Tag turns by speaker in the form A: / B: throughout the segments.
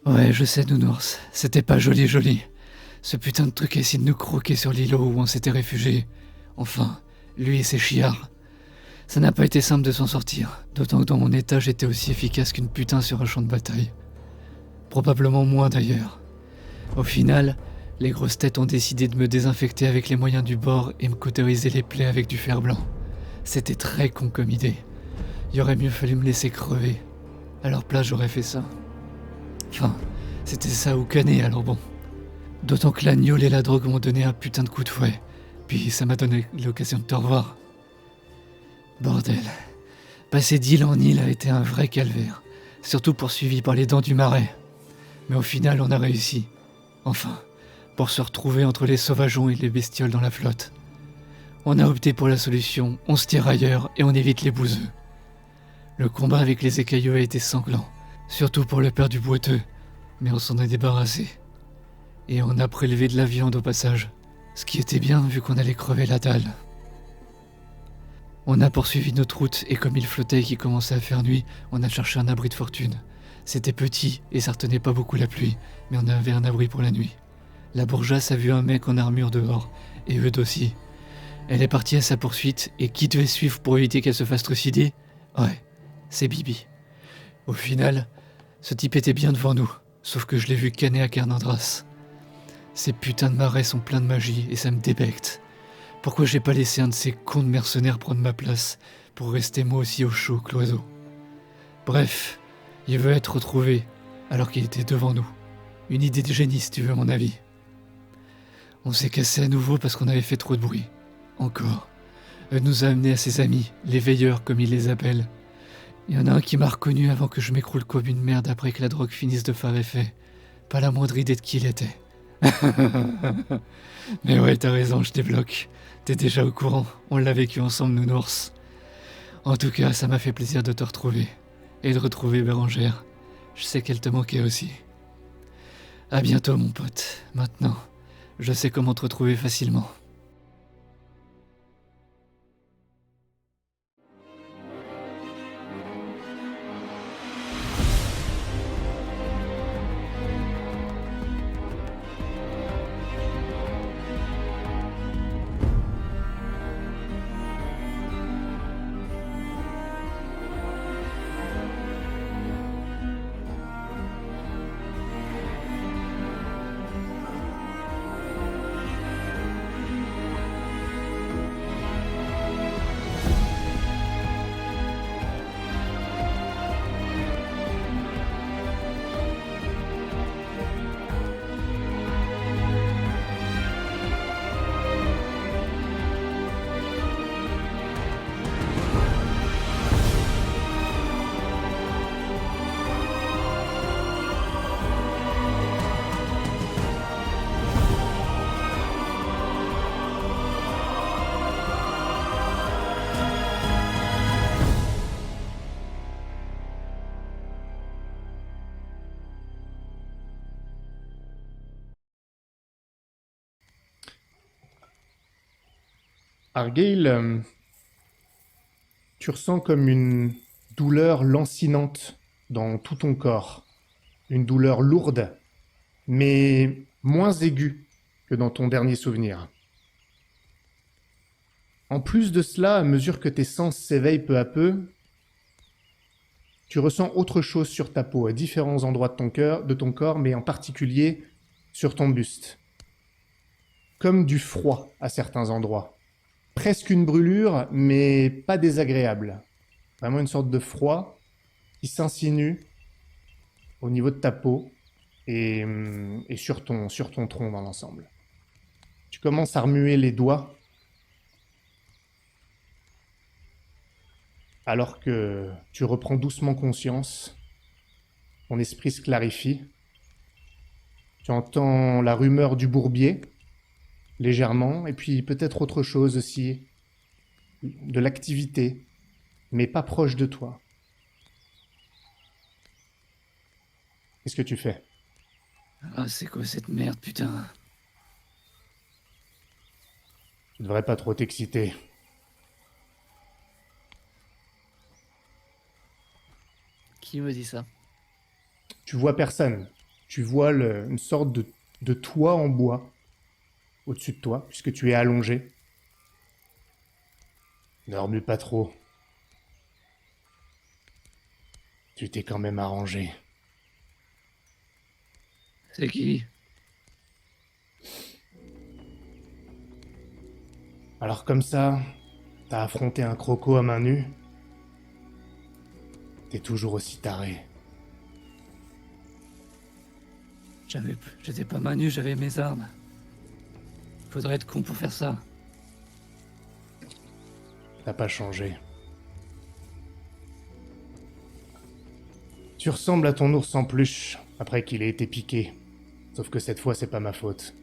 A: Ouais, je sais, Nounours, c'était pas joli joli. Ce putain de truc a essayé de nous croquer sur l'îlot où on s'était réfugiés. Enfin, lui et ses chiards. Ça n'a pas été simple de s'en sortir, d'autant que dans mon état j'étais aussi efficace qu'une putain sur un champ de bataille. Probablement moins d'ailleurs. Au final, les grosses têtes ont décidé de me désinfecter avec les moyens du bord et me cauteriser les plaies avec du fer blanc. C'était très con comme idée. Il aurait mieux fallu me laisser crever. À leur place, j'aurais fait ça. Enfin, c'était ça ou canner, alors bon. D'autant que l'agnole et la drogue m'ont donné un putain de coup de fouet. Puis ça m'a donné l'occasion de te revoir. Bordel. Passer d'île en île a été un vrai calvaire. Surtout poursuivi par les dents du marais. Mais au final, on a réussi. Enfin, pour se retrouver entre les sauvageons et les bestioles dans la flotte. On a opté pour la solution, on se tire ailleurs et on évite les bouseux. Le combat avec les écailleux a été sanglant, surtout pour le père du boiteux, mais on s'en est débarrassé. Et on a prélevé de la viande au passage, ce qui était bien vu qu'on allait crever la dalle. On a poursuivi notre route et comme il flottait et qu'il commençait à faire nuit, on a cherché un abri de fortune. C'était petit et ça retenait pas beaucoup la pluie, mais on avait un abri pour la nuit. La bourgeasse a vu un mec en armure dehors, et Eudes aussi. Elle est partie à sa poursuite, et qui devait suivre pour éviter qu'elle se fasse trucider? Ouais, c'est Bibi. Au final, ce type était bien devant nous, sauf que je l'ai vu canner à Carnandras. Ces putains de marais sont pleins de magie, et ça me débecte. Pourquoi j'ai pas laissé un de ces cons de mercenaires prendre ma place, pour rester moi aussi au chaud que l'oiseau? Bref, il veut être retrouvé, alors qu'il était devant nous. Une idée de génie si tu veux mon avis. On s'est cassé à nouveau parce qu'on avait fait trop de bruit. Encore. Elle nous a amenés à ses amis, les veilleurs comme il les appelle. Il y en a un qui m'a reconnu avant que je m'écroule comme une merde après que la drogue finisse de faire effet. Pas la moindre idée de qui il était. Mais ouais, t'as raison, je débloque. T'es déjà au courant, on l'a vécu ensemble, Nounours. En tout cas, ça m'a fait plaisir de te retrouver. Et de retrouver Bérangère. Je sais qu'elle te manquait aussi. À bientôt, mon pote. Maintenant, je sais comment te retrouver facilement.
B: Argyle, tu ressens comme une douleur lancinante dans tout ton corps. Une douleur lourde, mais moins aiguë que dans ton dernier souvenir. En plus de cela, à mesure que tes sens s'éveillent peu à peu, tu ressens autre chose sur ta peau, à différents endroits de ton corps, mais en particulier sur ton buste. Comme du froid à certains endroits. Presque une brûlure, mais pas désagréable. Vraiment une sorte de froid qui s'insinue au niveau de ta peau et sur ton tronc dans l'ensemble. Tu commences à remuer les doigts alors que tu reprends doucement conscience. Ton esprit se clarifie. Tu entends la rumeur du bourbier, légèrement, et puis peut-être autre chose aussi, de l'activité, mais pas proche de toi. Qu'est-ce que tu fais?
A: Ah, c'est quoi cette merde, putain?
B: Tu devrais pas trop t'exciter.
A: Qui me dit ça?
B: Tu vois personne. tu vois une sorte de toit en bois au-dessus de toi, puisque tu es allongé. Ne remue pas trop. Tu t'es quand même arrangé.
A: C'est qui?
B: Alors comme ça, t'as affronté un croco à main nue? T'es toujours aussi taré.
A: J'étais pas manu, j'avais mes armes. Faudrait être con pour faire ça.
B: T'as pas changé. Tu ressembles à ton ours en peluche après qu'il ait été piqué. Sauf que cette fois, c'est pas ma faute.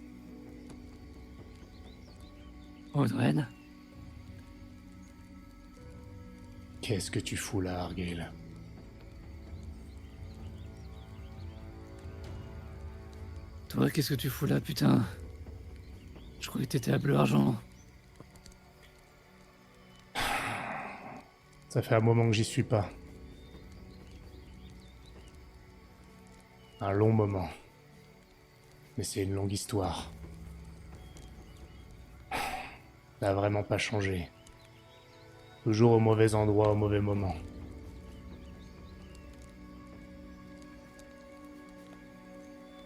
A: Audren?
B: Qu'est-ce que tu fous là, Argyle?
A: Toi, qu'est-ce que tu fous là, putain? Je croyais que t'étais à Bleu Argent.
B: Ça fait un moment que j'y suis pas. Un long moment. Mais c'est une longue histoire. T'as vraiment pas changé. Toujours au mauvais endroit, au mauvais moment.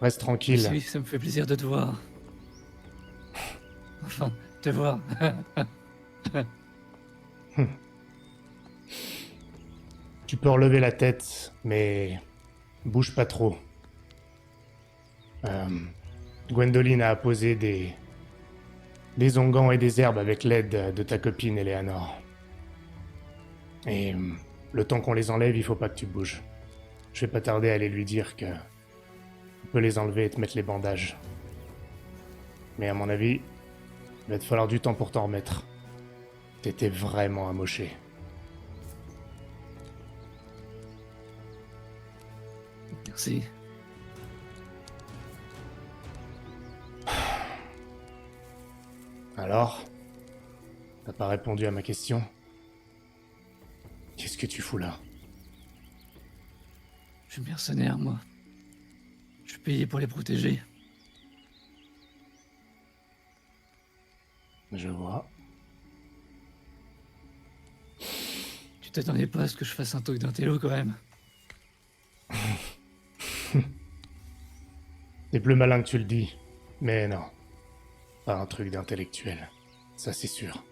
B: Reste tranquille.
A: Oui, ça me fait plaisir de te voir. Enfin, te voir.
B: Tu peux relever la tête, mais bouge pas trop. Gwendoline a apposé des onguents et des herbes avec l'aide de ta copine Eleanor. Et le temps qu'on les enlève, il faut pas que tu bouges. Je vais pas tarder à aller lui dire que on peut les enlever et te mettre les bandages. Mais à mon avis, il va te falloir du temps pour t'en remettre. T'étais vraiment amoché.
A: Merci.
B: Alors? T'as pas répondu à ma question? Qu'est-ce que tu fous là?
A: Je suis mercenaire, moi. Je suis payé pour les protéger.
B: Je vois.
A: Tu t'attendais pas à ce que je fasse un truc d'intello, quand même.
B: C'est plus malin que tu le dis. Mais non. Pas un truc d'intellectuel. Ça, c'est sûr.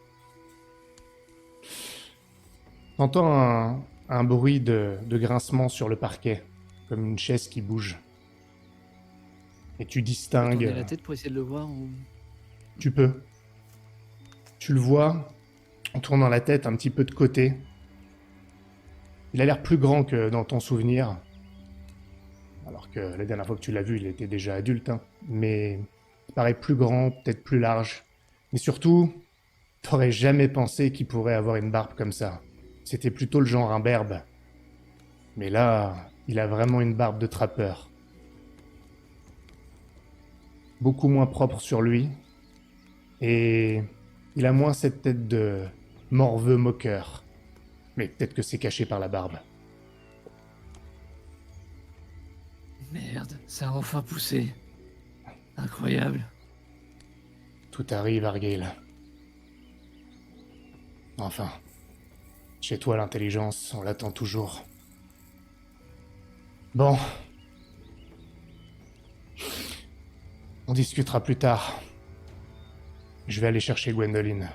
B: T'entends un bruit de grincement sur le parquet, comme une chaise qui bouge. Et tu
A: Tourner
B: distingues...
A: la tête pour essayer de le voir ou...
B: Tu peux. Tu le vois en tournant la tête un petit peu de côté. Il a l'air plus grand que dans ton souvenir. Alors que la dernière fois que tu l'as vu, il était déjà adulte. Hein. Mais il paraît plus grand, peut-être plus large. Mais surtout, t'aurais jamais pensé qu'il pourrait avoir une barbe comme ça. C'était plutôt le genre imberbe. Mais là, il a vraiment une barbe de trappeur. Beaucoup moins propre sur lui. Et il a moins cette tête de morveux moqueur. Mais peut-être que c'est caché par la barbe.
A: Merde, ça a enfin poussé. Incroyable.
B: Tout arrive, Argyle. Enfin, chez toi, l'intelligence, on l'attend toujours. Bon. On discutera plus tard. Je vais aller chercher Gwendoline.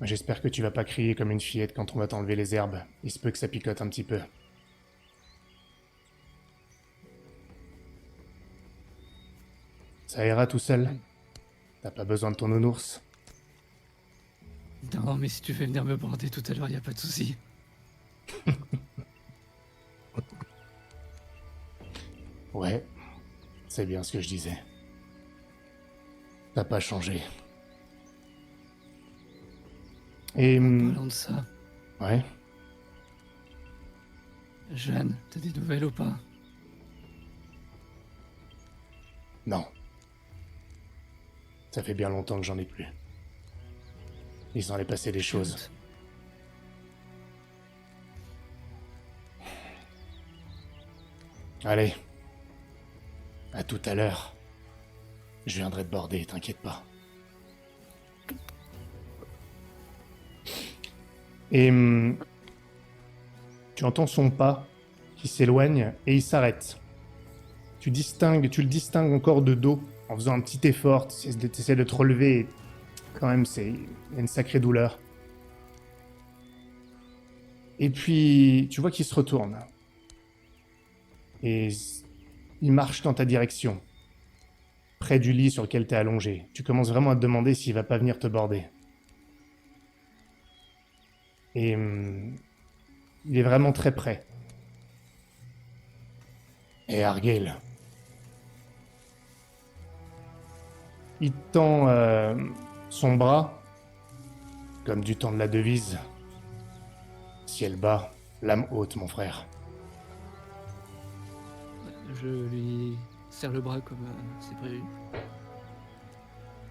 B: J'espère que tu vas pas crier comme une fillette quand on va t'enlever les herbes. Il se peut que ça picote un petit peu. Ça ira tout seul. T'as pas besoin de ton nounours.
A: Non, mais si tu veux venir me border tout à l'heure, y a pas de souci.
B: Ouais, c'est bien ce que je disais. T'as pas changé. Et...
A: Parlons de ça.
B: Ouais.
A: Jeanne, t'as des nouvelles ou pas?
B: Non. Ça fait bien longtemps que j'en ai plus. Il s'en est passé des choses. Allez. À tout à l'heure. Je viendrai te border, t'inquiète pas. Et tu entends son pas qui s'éloigne et il s'arrête. Tu le distingues encore de dos en faisant un petit effort, tu essaies de te relever et quand même il y a une sacrée douleur. Et puis tu vois qu'il se retourne et il marche dans ta direction, près du lit sur lequel t'es allongé. Tu commences vraiment à te demander s'il va pas venir te border. Et il est vraiment très près. Et Argyle. Il tend son bras, comme du temps de la devise. Ciel bas, l'âme haute, mon frère.
A: Je lui serre le bras comme c'est prévu.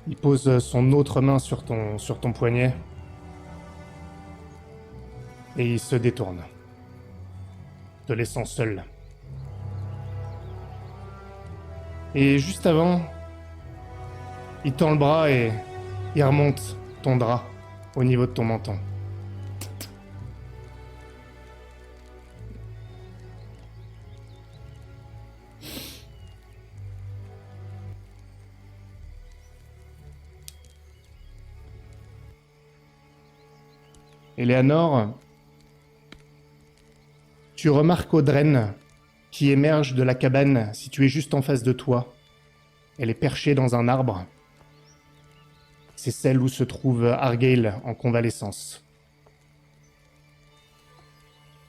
B: Il pose son autre main sur ton poignet. Et il se détourne, te laissant seul. Et juste avant, il tend le bras et il remonte ton drap au niveau de ton menton. Eleanor, tu remarques Audreyne qui émerge de la cabane située juste en face de toi. Elle est perchée dans un arbre. C'est celle où se trouve Argyle en convalescence.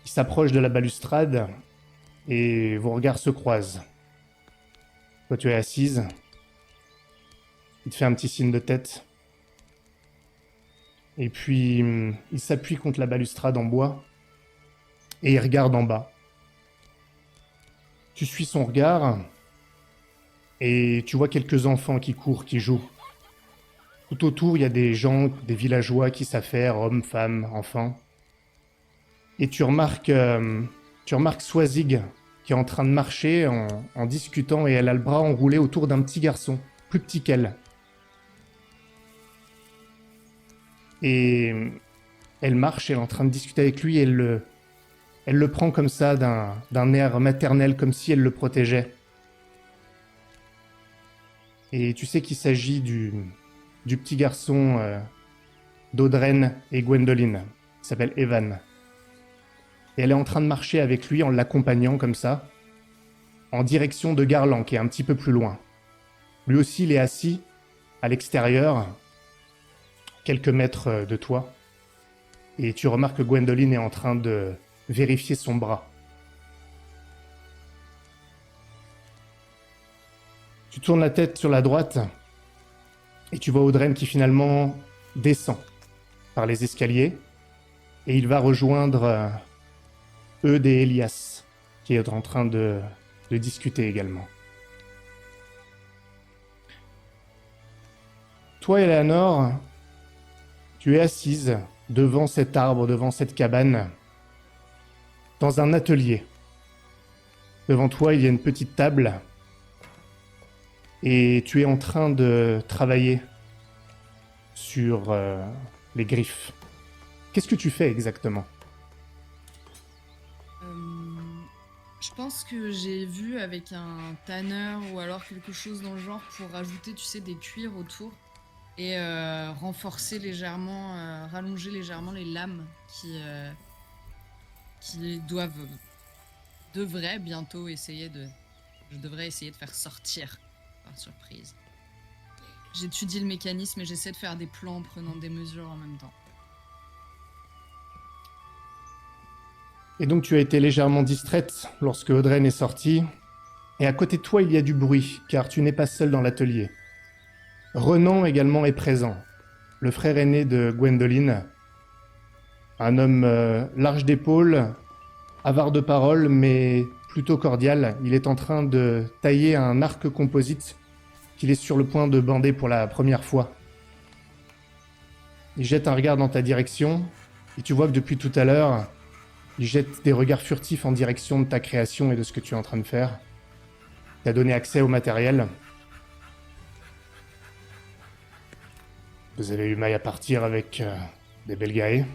B: Il s'approche de la balustrade et vos regards se croisent. Toi, tu es assise. Il te fait un petit signe de tête. Et puis, il s'appuie contre la balustrade en bois et il regarde en bas. Tu suis son regard et tu vois quelques enfants qui courent, qui jouent. Tout autour, il y a des gens, des villageois qui s'affairent, hommes, femmes, enfants. Et tu remarques Swazig qui est en train de marcher en discutant et elle a le bras enroulé autour d'un petit garçon, plus petit qu'elle. Et elle marche, elle est en train de discuter avec lui et elle le prend comme ça d'un air maternel, comme si elle le protégeait. Et tu sais qu'il s'agit du petit garçon d'Audreyne et Gwendoline. Il s'appelle Evan. Et elle est en train de marcher avec lui en l'accompagnant comme ça, en direction de Garland, qui est un petit peu plus loin. Lui aussi, il est assis à l'extérieur, quelques mètres de toi. Et tu remarques que Gwendoline est en train de vérifier son bras. Tu tournes la tête sur la droite et tu vois Audreyne qui finalement descend par les escaliers et il va rejoindre Eudes et Elias qui est en train de discuter également. Toi, Eleanor, tu es assise devant cet arbre, devant cette cabane, dans un atelier. Devant toi, il y a une petite table et tu es en train de travailler sur les griffes. Qu'est-ce que tu fais exactement ?
C: Je pense que j'ai vu avec un tanneur ou alors quelque chose dans le genre pour rajouter, tu sais, des cuirs autour et renforcer légèrement, rallonger légèrement les lames qui devraient bientôt je devrais essayer de faire sortir par surprise. J'étudie le mécanisme et j'essaie de faire des plans en prenant des mesures en même temps.
B: Et donc tu as été légèrement distraite lorsque Audreyne est sortie. Et à côté de toi, il y a du bruit, car tu n'es pas seul dans l'atelier. Renan également est présent, le frère aîné de Gwendoline. Un homme large d'épaules, avare de parole, mais plutôt cordial. Il est en train de tailler un arc composite qu'il est sur le point de bander pour la première fois. Il jette un regard dans ta direction, et tu vois que depuis tout à l'heure, il jette des regards furtifs en direction de ta création et de ce que tu es en train de faire. t'a donné accès au matériel. Vous avez eu maille à partir avec des Belgae.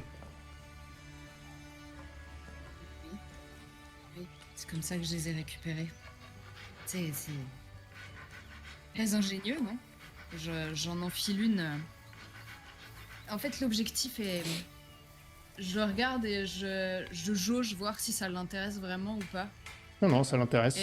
C: Oui, c'est comme ça que je les ai récupérés. C'est très ingénieux, non? J'en enfile une. En fait, l'objectif est... Je le regarde et je jauge voir si ça l'intéresse vraiment ou pas.
B: Non, non, ça l'intéresse.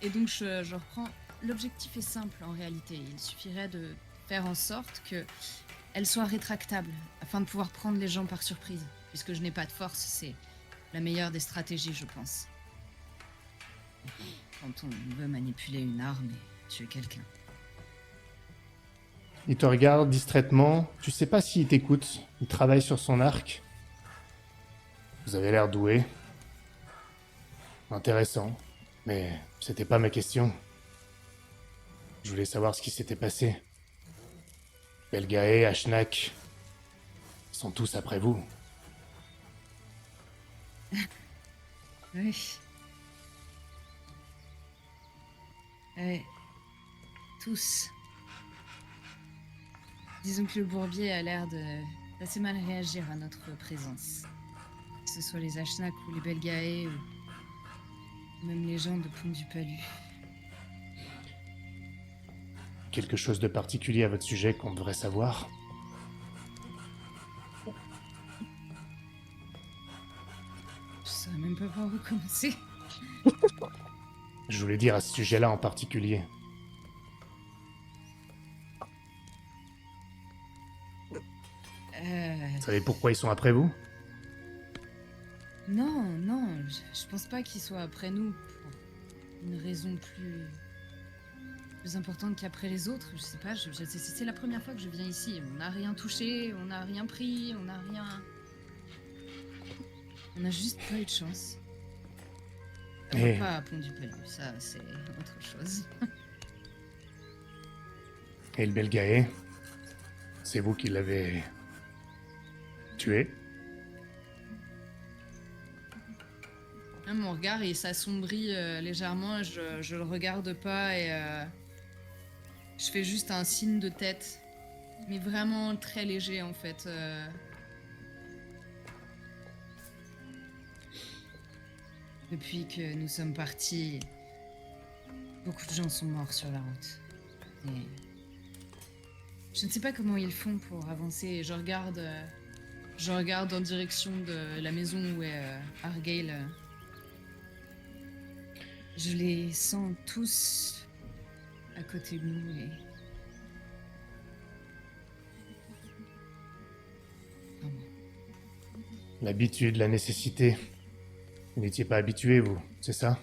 C: Et donc, je reprends. L'objectif est simple en réalité. Il suffirait de faire en sorte qu'elle soit rétractable afin de pouvoir prendre les gens par surprise. Puisque je n'ai pas de force, c'est la meilleure des stratégies, je pense. Quand on veut manipuler une arme et tuer quelqu'un.
B: Il te regarde distraitement. Tu sais pas s'il t'écoute. Il travaille sur son arc. Vous avez l'air doué. Intéressant. Mais c'était pas ma question. Je voulais savoir ce qui s'était passé. Belgae, Ashnak, ils sont tous après vous.
C: Oui. Oui. Tous. Disons que le bourbier a l'air d'assez mal réagir à notre présence. Que ce soit les Ashnak ou les Belgae ou même les gens de Pont du Palu.
B: Quelque chose de particulier à votre sujet qu'on devrait savoir?
C: Je saurais même pas par où commencer.
B: Je voulais dire à ce sujet-là en particulier. Vous savez pourquoi ils sont après vous?
C: Non, je pense pas qu'ils soient après nous pour une raison plus importante qu'après les autres. Je sais pas, c'est la première fois que je viens ici. On n'a rien touché, on n'a rien pris, on n'a rien... On a juste pas eu de chance.
B: Et-
C: Pas à Pont du Palu, ça c'est autre chose.
B: Et le Belgae? C'est vous qui l'avez... tué?
C: Mon regard il s'assombrit légèrement, je le regarde pas et je fais juste un signe de tête, mais vraiment très léger en fait. Depuis que nous sommes partis, beaucoup de gens sont morts sur la route. Et je ne sais pas comment ils font pour avancer. Je regarde en direction de la maison où est Argyle. Je les sens tous à côté de nous et... Vraiment.
B: L'habitude, la nécessité. Vous n'étiez pas habitué, vous, c'est ça?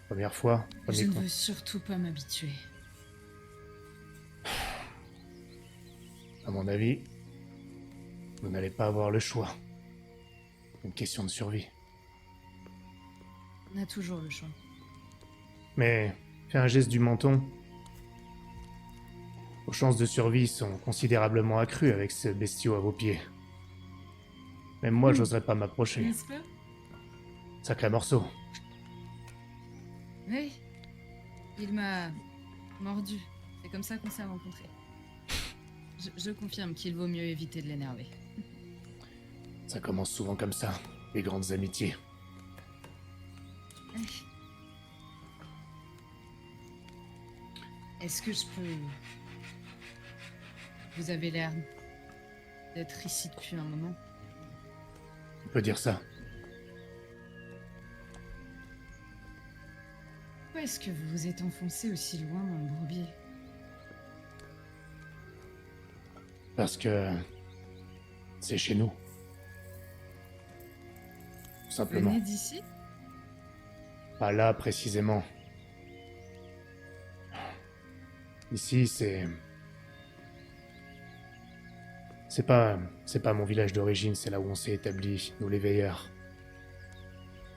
B: Première fois,
C: Je
B: premier
C: ne
B: coup.
C: veux surtout pas m'habituer.
B: À mon avis, vous n'allez pas avoir le choix. Une question de survie.
C: On a toujours le choix.
B: Mais fais un geste du menton. Vos chances de survie sont considérablement accrues avec ce bestiau à vos pieds. Même moi, j'oserais pas m'approcher.
C: N'est-ce pas?
B: Sacré morceau.
C: Oui. Il m'a mordu. C'est comme ça qu'on s'est rencontrés. Je confirme qu'il vaut mieux éviter de l'énerver.
B: Ça commence souvent comme ça, les grandes amitiés.
C: Est-ce que je peux... Vous avez l'air d'être ici depuis un moment.
B: On peut dire ça.
C: Pourquoi est-ce que vous vous êtes enfoncé aussi loin dans le bourbier?
B: Parce que... c'est chez nous. Tout
C: Vous
B: simplement.
C: venez d'ici?
B: Pas là, précisément. Ici, c'est pas mon village d'origine, c'est là où on s'est établi, nous les veilleurs.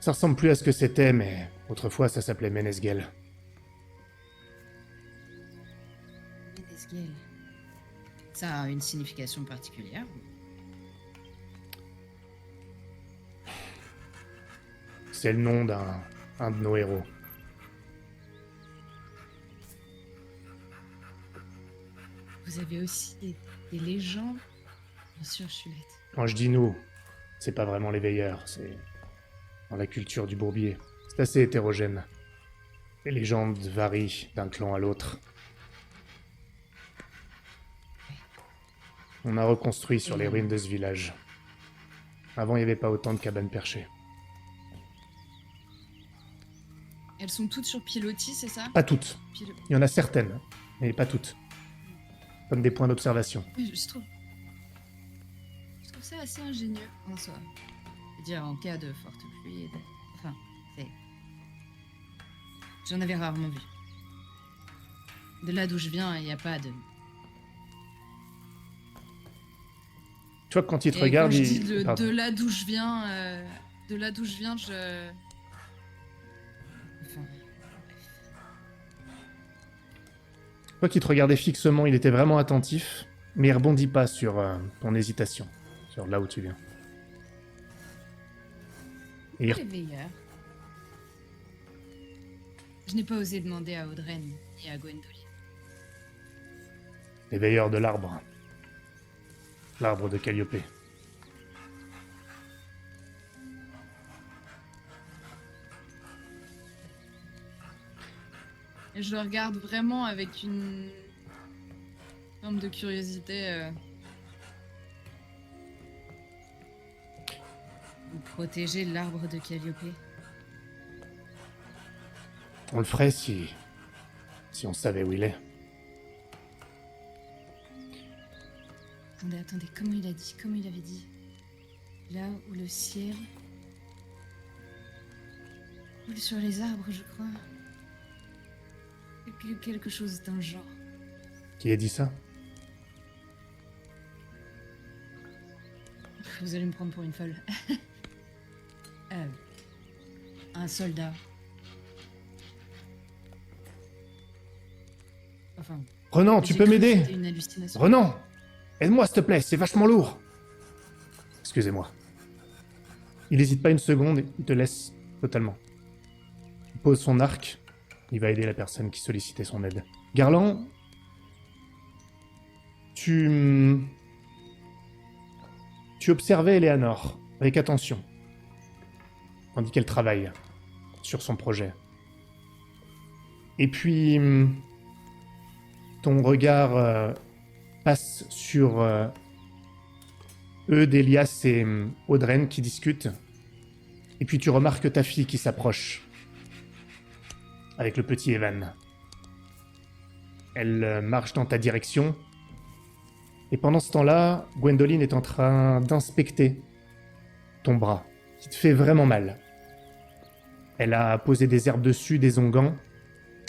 B: Ça ressemble plus à ce que c'était, mais autrefois ça s'appelait Ménesguel.
C: Ménesguel. Ça a une signification particulière?
B: C'est le nom d'un de nos héros.
C: vous avez aussi des légendes. Bien sûr, je suis bête.
B: Quand je dis nous, c'est pas vraiment les veilleurs, c'est dans la culture du bourbier. C'est assez hétérogène. Les légendes varient d'un clan à l'autre. On a reconstruit sur les ruines de ce village. Avant, il n'y avait pas autant de cabanes perchées.
C: Elles sont toutes sur pilotis, c'est ça?
B: Pas toutes.
C: Pilo-
B: Il y en a certaines, mais pas toutes. Comme des points d'observation.
C: Oui, je trouve ça assez ingénieux en soi. C'est-à-dire en cas de forte pluie. Enfin, c'est. J'en avais rarement vu. De là d'où je viens, il n'y a pas de.
B: Tu vois, quand il te
C: Et
B: regarde,
C: quand je
B: il...
C: dis
B: Pardon.
C: de là d'où je viens, je. Enfin,
B: Toi qui te regardais fixement, il était vraiment attentif, mais il rebondit pas sur ton hésitation, sur là où tu viens. Et il
C: les veilleurs. Je n'ai pas osé demander à Audren ni à Gwendoline.
B: Les veilleurs de l'arbre. L'arbre de Calliope.
C: Et je le regarde vraiment avec une forme de curiosité. Vous protégez l'arbre de Calliope.
B: On le ferait si on savait où il est.
C: Attendez, comment il a dit? Comment il avait dit? Là où le ciel roule sur les arbres, je crois. Quelque chose d'un genre.
B: Qui a dit ça?
C: Vous allez me prendre pour une folle. Un soldat. Enfin.
B: Renan, tu
C: j'ai
B: peux
C: cru que
B: m'aider?
C: c'était une hallucination.
B: Renan! Aide-moi, s'il te plaît, c'est vachement lourd. Excusez-moi. Il n'hésite pas une seconde, il te laisse totalement. Il pose son arc, il va aider la personne qui sollicitait son aide. Garland, tu observais Eleanor avec attention, tandis qu'elle travaille sur son projet. Et puis, ton regard passe sur Eudes, Elias et Audren qui discutent. Et puis tu remarques ta fille qui s'approche avec le petit Evan. Elle marche dans ta direction. Et pendant ce temps-là, Gwendoline est en train d'inspecter ton bras, qui te fait vraiment mal. Elle a posé des herbes dessus, des onguents,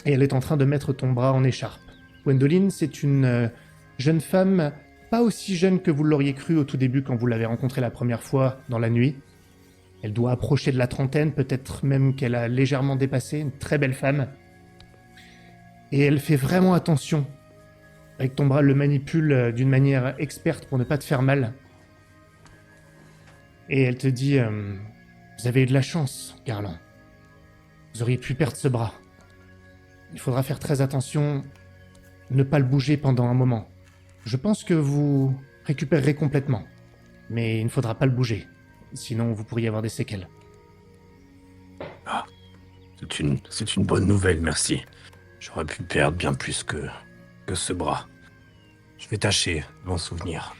B: et elle est en train de mettre ton bras en écharpe. Gwendoline, c'est une jeune femme, pas aussi jeune que vous l'auriez cru au tout début quand vous l'avez rencontrée la première fois dans la nuit. Elle doit approcher de la trentaine, peut-être même qu'elle a légèrement dépassé, une très belle femme. Et elle fait vraiment attention. Avec ton bras, elle le manipule d'une manière experte pour ne pas te faire mal. Et elle te dit vous avez eu de la chance, Garland. Vous auriez pu perdre ce bras. Il faudra faire très attention, ne pas le bouger pendant un moment. Je pense que vous récupérerez complètement, mais il ne faudra pas le bouger, sinon vous pourriez avoir des séquelles.
D: Ah, c'est une bonne nouvelle, merci. J'aurais pu perdre bien plus que ce bras. Je vais tâcher de m'en souvenir.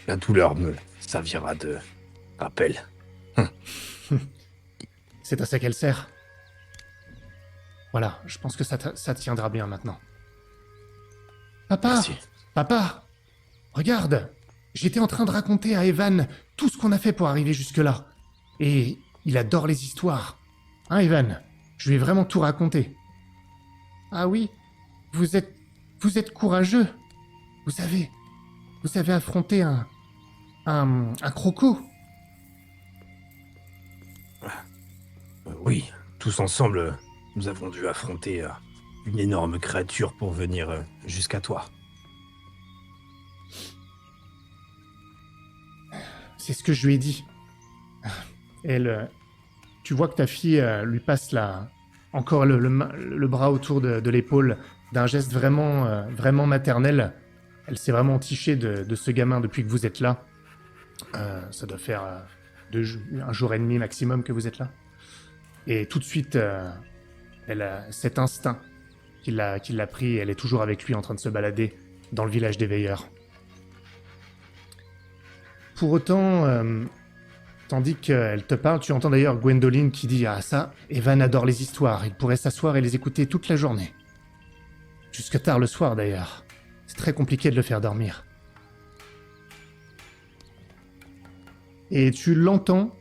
D: La douleur me servira de rappel.
B: C'est à ça qu'elle sert. Voilà, je pense que ça tiendra bien maintenant. Papa!
D: Merci.
B: Papa! Regarde! J'étais en train de raconter à Evan tout ce qu'on a fait pour arriver jusque-là. Et il adore les histoires. Hein, Evan? Je lui ai vraiment tout raconté. Ah oui? Vous êtes courageux. Vous avez affronté un croco.
D: Oui, tous ensemble, nous avons dû affronter une énorme créature pour venir jusqu'à toi.
B: C'est ce que je lui ai dit. Tu vois que ta fille lui passe encore le bras autour de l'épaule d'un geste vraiment, vraiment maternel. elle s'est vraiment entichée de ce gamin depuis que vous êtes là. Ça doit faire un jour et demi maximum que vous êtes là. Et tout de suite, elle a cet instinct qui l'a pris, et elle est toujours avec lui en train de se balader dans le village des veilleurs. Pour autant, tandis qu'elle te parle, tu entends d'ailleurs Gwendoline qui dit « Ah ça, Evan adore les histoires, il pourrait s'asseoir et les écouter toute la journée. » Jusque tard le soir d'ailleurs. C'est très compliqué de le faire dormir. Et tu l'entends,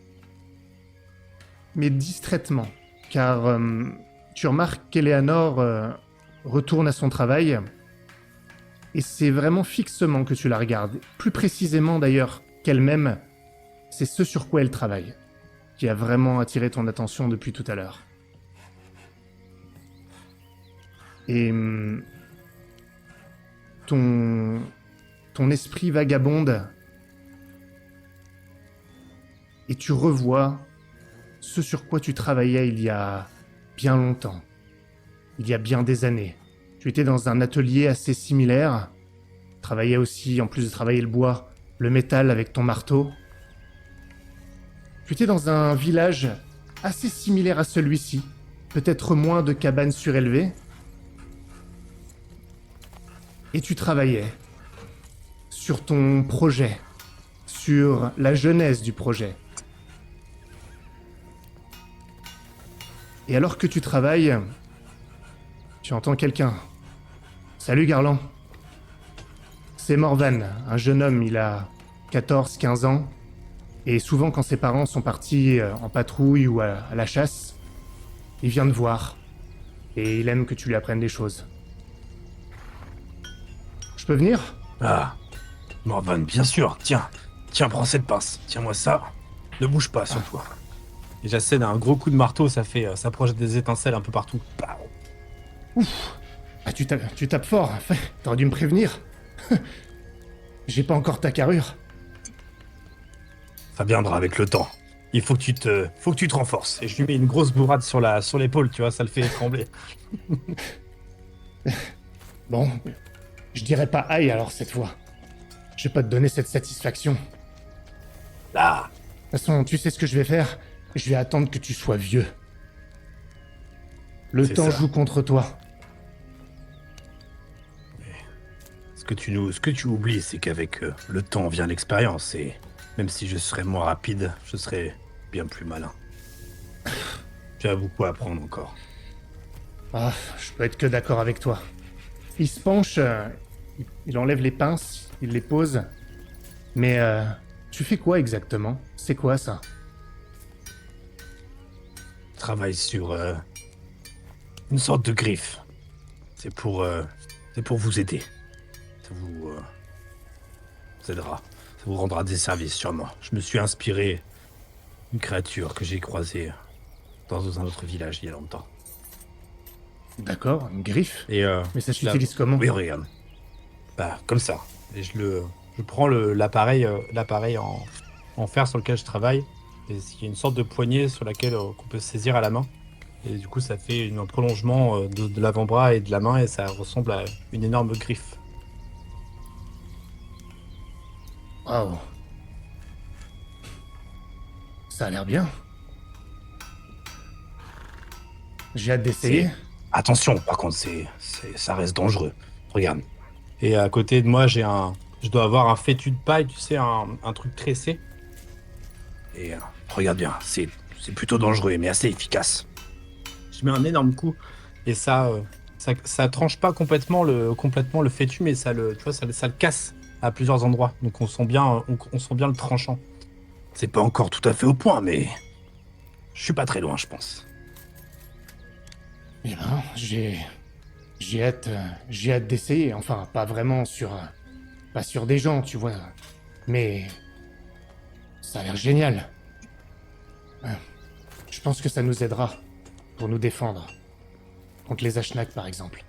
B: mais distraitement, car tu remarques qu'Eleanor retourne à son travail, et c'est vraiment fixement que tu la regardes. Plus précisément d'ailleurs qu'elle-même, c'est ce sur quoi elle travaille, qui a vraiment attiré ton attention depuis tout à l'heure. Et ton esprit vagabonde, et tu revois ce sur quoi tu travaillais il y a bien longtemps, il y a bien des années. Tu étais dans un atelier assez similaire, travaillais aussi, en plus de travailler le bois, le métal avec ton marteau. Tu étais dans un village assez similaire à celui-ci, peut-être moins de cabanes surélevées. Et tu travaillais sur ton projet, sur la genèse du projet. Et alors que tu travailles, tu entends quelqu'un. « Salut Garland. C'est Morvan, un jeune homme, il a 14-15 ans. Et souvent quand ses parents sont partis en patrouille ou à la chasse, il vient te voir. Et il aime que tu lui apprennes des choses. Je peux venir ?
D: Ah, Morvan, bien sûr. Tiens, prends cette pince. Tiens-moi ça. Ne bouge pas, surtout. Et j'essaie d'un gros coup de marteau, ça projette des étincelles un peu partout.
B: Ouf. Ah, tu tapes fort. Enfin, t'aurais dû me prévenir. J'ai pas encore ta carrure.
D: Ça viendra avec le temps. Il faut que tu te renforces. Et je lui mets une grosse bourrade sur l'épaule, tu vois, ça le fait trembler.
B: Bon, je dirais pas aïe alors cette fois. Je vais pas te donner cette satisfaction.
D: Là.
B: De toute façon, tu sais ce que je vais faire ? Je vais attendre que tu sois vieux. Le temps joue contre toi.
D: Ce que tu oublies, c'est qu'avec le temps vient l'expérience, et même si je serais moins rapide, je serais bien plus malin. Tu as beaucoup à apprendre encore.
B: Ah, je peux être que d'accord avec toi. Il se penche, il enlève les pinces, il les pose. Mais tu fais quoi exactement ? C'est quoi ça ?
D: Je travaille sur une sorte de griffe. C'est pour vous aider. Ça vous aidera. Ça vous rendra des services, sûrement. Je me suis inspiré d'une créature que j'ai croisée dans un autre village il y a longtemps.
B: D'accord, une griffe.
D: Et
B: mais ça s'utilise comment ?
D: Oui, regarde. Bah, comme ça. Et je prends l'appareil en fer sur lequel je travaille. Et il y a une sorte de poignée sur laquelle qu'on peut saisir à la main. Et du coup, ça fait un prolongement de l'avant-bras et de la main, et ça ressemble à une énorme griffe.
B: Waouh. Ça a l'air bien. J'ai hâte d'essayer.
D: Attention, par contre, ça reste dangereux. Regarde. Et à côté de moi, je dois avoir un fétu de paille, tu sais, un truc tressé. Et regarde bien, c'est plutôt dangereux, mais assez efficace. Je mets un énorme coup, et ça tranche pas complètement le fétu, mais ça le casse à plusieurs endroits. Donc on sent bien le tranchant. C'est pas encore tout à fait au point, mais je suis pas très loin, je pense.
B: Eh ben, j'ai hâte d'essayer. Enfin, pas vraiment pas sur des gens, tu vois. Mais ça a l'air génial. Je pense que ça nous aidera pour nous défendre contre les Ashnaks, par exemple.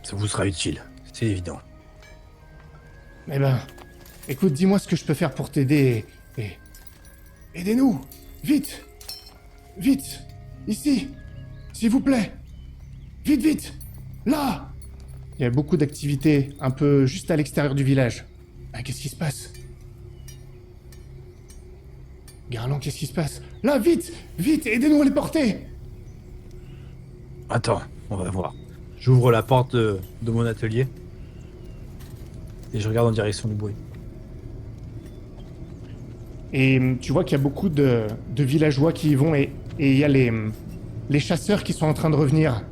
D: Ça vous sera utile, c'est évident.
B: Eh ben, écoute, dis-moi ce que je peux faire pour t'aider et... Aidez-nous! Vite! Vite! Ici! S'il vous plaît! Vite, vite! Là! Il y a beaucoup d'activités un peu juste à l'extérieur du village. Ah, qu'est-ce qui se passe? Garland, qu'est-ce qui se passe? Là, vite! Vite, aidez-nous à les porter!
D: Attends, on va voir. J'ouvre la porte de mon atelier et je regarde en direction du bruit.
B: Et tu vois qu'il y a beaucoup de villageois qui y vont et il y a les chasseurs qui sont en train de revenir.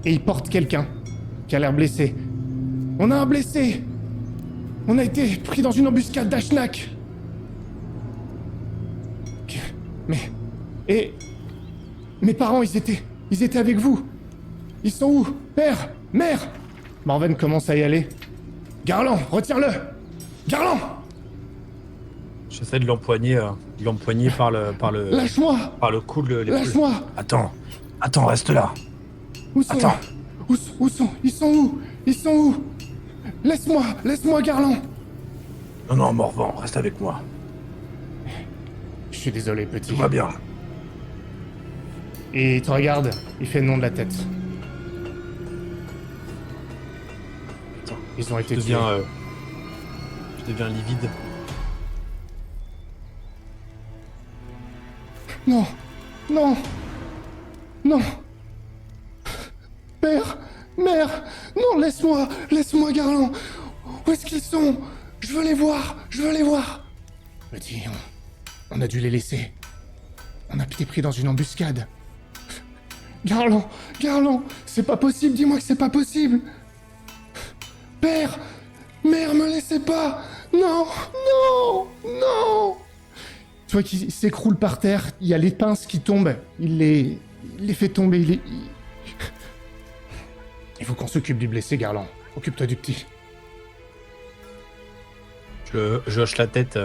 B: Et ils portent quelqu'un qui a l'air blessé. On a un blessé! On a été pris dans une embuscade d'Ashnak! Mais... Et... Mes parents, ils étaient avec vous! Ils sont où? Père! Mère! Morven commence à y aller. Garland, retiens-le! Garland!
D: J'essaie de l'empoigner par le
B: Lâche-moi!
D: par le cou de l'épaule.
B: Lâche-moi!
D: Attends, reste là.
B: Où sont...
D: Attends.
B: Où sont... Ils sont où? Ils sont où? Laisse-moi, Garland!
D: Non, Morvan, reste avec moi.
B: Je suis désolé, petit.
D: Tout va bien.
B: Et il te regarde, il fait le nom de la tête.
D: Attends,
B: Ils ont été
D: je
B: tués.
D: deviens livide.
B: Non! Non! Non! Père! Mère! Non, laisse-moi, Garland! Où est-ce qu'ils sont? Je veux les voir! Petit, on a dû les laisser. On a été pris dans une embuscade. Garland! C'est pas possible, dis-moi que c'est pas possible! Père! Mère, me laissez pas! Non! Tu vois qu'il s'écroule par terre, il y a les pinces qui tombent, il les fait tomber, Il faut qu'on s'occupe du blessé, Garland. Occupe-toi du petit.
D: Je hoche la tête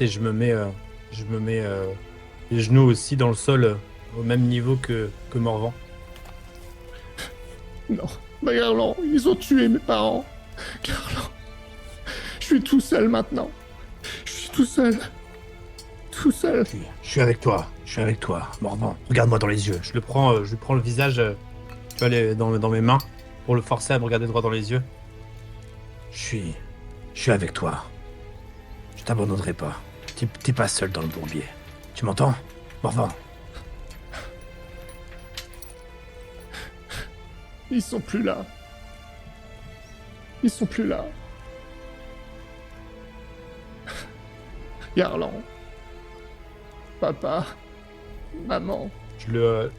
D: et je me mets les genoux aussi dans le sol au même niveau que Morvan.
B: Non, bah Garland, ils ont tué mes parents. Garland, je suis tout seul maintenant. Je suis tout seul.
D: Je suis avec toi, Morvan. Regarde-moi dans les yeux. Je lui prends le visage, tu vois, dans mes mains pour le forcer à me regarder droit dans les yeux. Je suis avec toi. Je t'abandonnerai pas. T'es pas seul dans le bourbier. Tu m'entends, Morvan?
B: Ils sont plus là. Garland. Papa. Maman.
D: Je le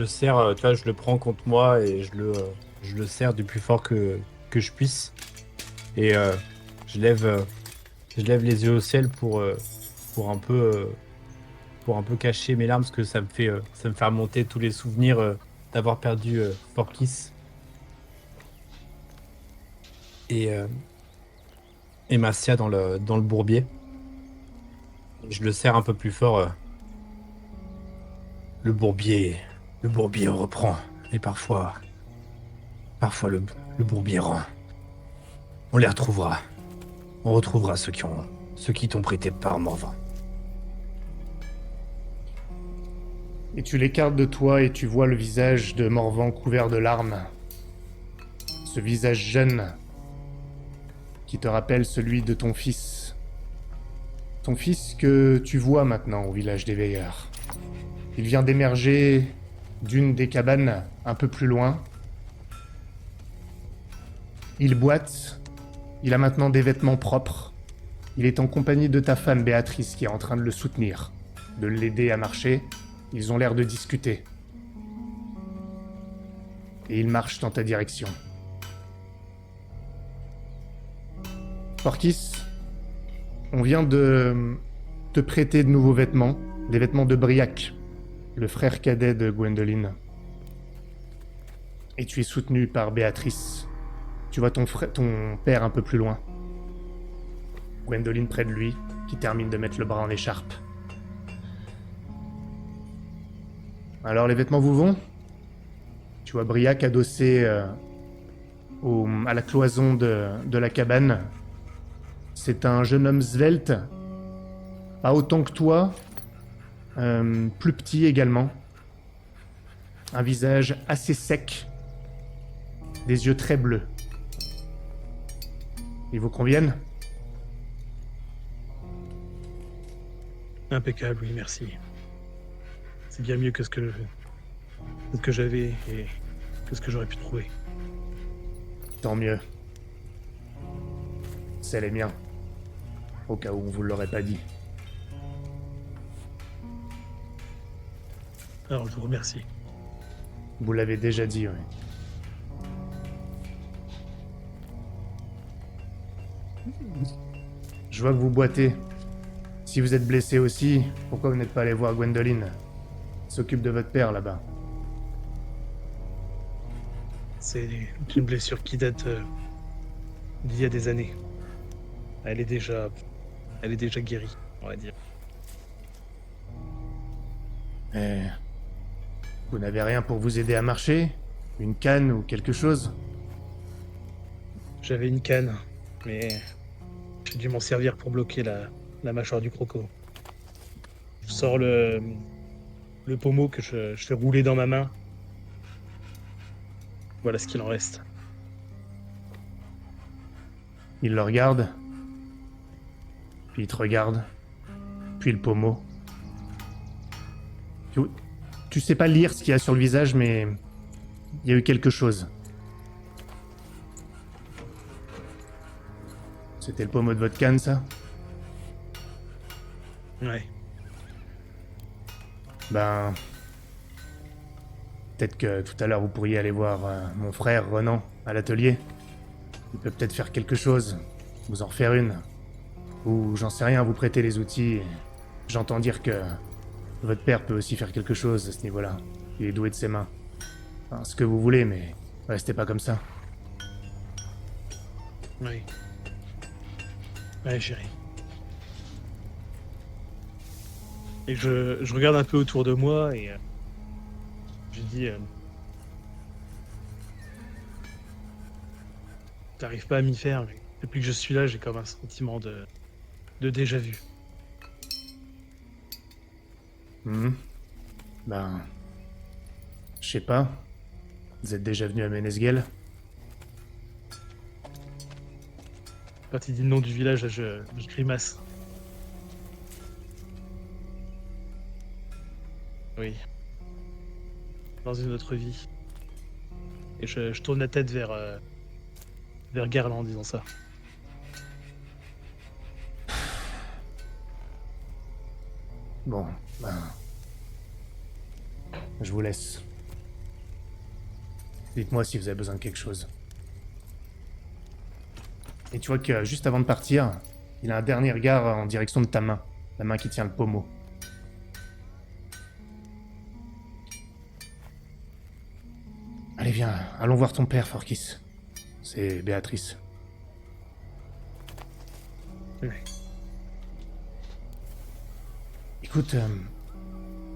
D: serre, tu vois, je le prends contre moi et je le serre du plus fort que je puisse. Et je lève les yeux au ciel pour un peu cacher mes larmes parce que ça me fait remonter tous les souvenirs d'avoir perdu Forkis et Massia dans le bourbier. Je le serre un peu plus fort. Le bourbier reprend et parfois le bourbier rend. On les retrouvera. On retrouvera ceux qui t'ont prêté part, Morvan.
B: Et tu l'écartes de toi et tu vois le visage de Morvan couvert de larmes. Ce visage jeune qui te rappelle celui de ton fils. Ton fils que tu vois maintenant au village des veilleurs. Il vient d'émerger d'une des cabanes un peu plus loin. Il boite. Il a maintenant des vêtements propres. Il est en compagnie de ta femme Béatrice qui est en train de le soutenir, de l'aider à marcher. Ils ont l'air de discuter. Et ils marchent dans ta direction. Forkis, on vient de te prêter de nouveaux vêtements, des vêtements de Briac, le frère cadet de Gwendoline. Et tu es soutenu par Béatrice. Tu vois ton père un peu plus loin. Gwendoline près de lui, qui termine de mettre le bras en écharpe. Alors les vêtements vous vont? Tu vois Briac adossé à la cloison de la cabane. C'est un jeune homme svelte, pas autant que toi, plus petit également. Un visage assez sec, des yeux très bleus. Ils vous conviennent?
E: Impeccable, oui, merci. C'est bien mieux que ce que j'avais et que ce que j'aurais pu trouver.
B: Tant mieux. C'est les miens. Au cas où on vous l'aurait pas dit.
E: Alors, je vous remercie.
B: Vous l'avez déjà dit, oui. Je vois que vous boitez. Si vous êtes blessé aussi, pourquoi vous n'êtes pas allé voir Gwendoline? Elle s'occupe de votre père là-bas.
E: C'est une blessure qui date d'il y a des années. Elle est déjà guérie, on va dire.
B: Et vous n'avez rien pour vous aider à marcher? Une canne ou quelque chose?
E: J'avais une canne, mais j'ai dû m'en servir pour bloquer la mâchoire du croco. Je sors le pommeau que je fais rouler dans ma main. Voilà ce qu'il en reste.
B: Il le regarde, puis il te regarde, puis le pommeau. Tu sais pas lire ce qu'il y a sur le visage, mais il y a eu quelque chose. C'était le pommeau de votre canne, ça?
E: Ouais.
B: Ben... Peut-être que tout à l'heure vous pourriez aller voir mon frère Renan à l'atelier. Il peut peut-être faire quelque chose, vous en refaire une. Ou j'en sais rien, vous prêter les outils. J'entends dire que votre père peut aussi faire quelque chose à ce niveau-là. Il est doué de ses mains. Enfin, ce que vous voulez, mais restez pas comme ça.
E: Oui. Ouais, chérie. Et je regarde un peu autour de moi et je dis t'arrives pas à m'y faire, mais depuis que je suis là, j'ai comme un sentiment de déjà vu.
B: Ben... Je sais pas. Vous êtes déjà venu à Ménesguel?
E: Quand il dit le nom du village, je grimace. Oui. Dans une autre vie. Et je tourne la tête vers Garland en disant ça.
B: Bon, ben... Je vous laisse. Dites-moi si vous avez besoin de quelque chose. Et tu vois que juste avant de partir, il a un dernier regard en direction de ta main. La main qui tient le pommeau. Allez, viens, allons voir ton père, Forkis. C'est Béatrice.
E: Oui.
B: Écoute,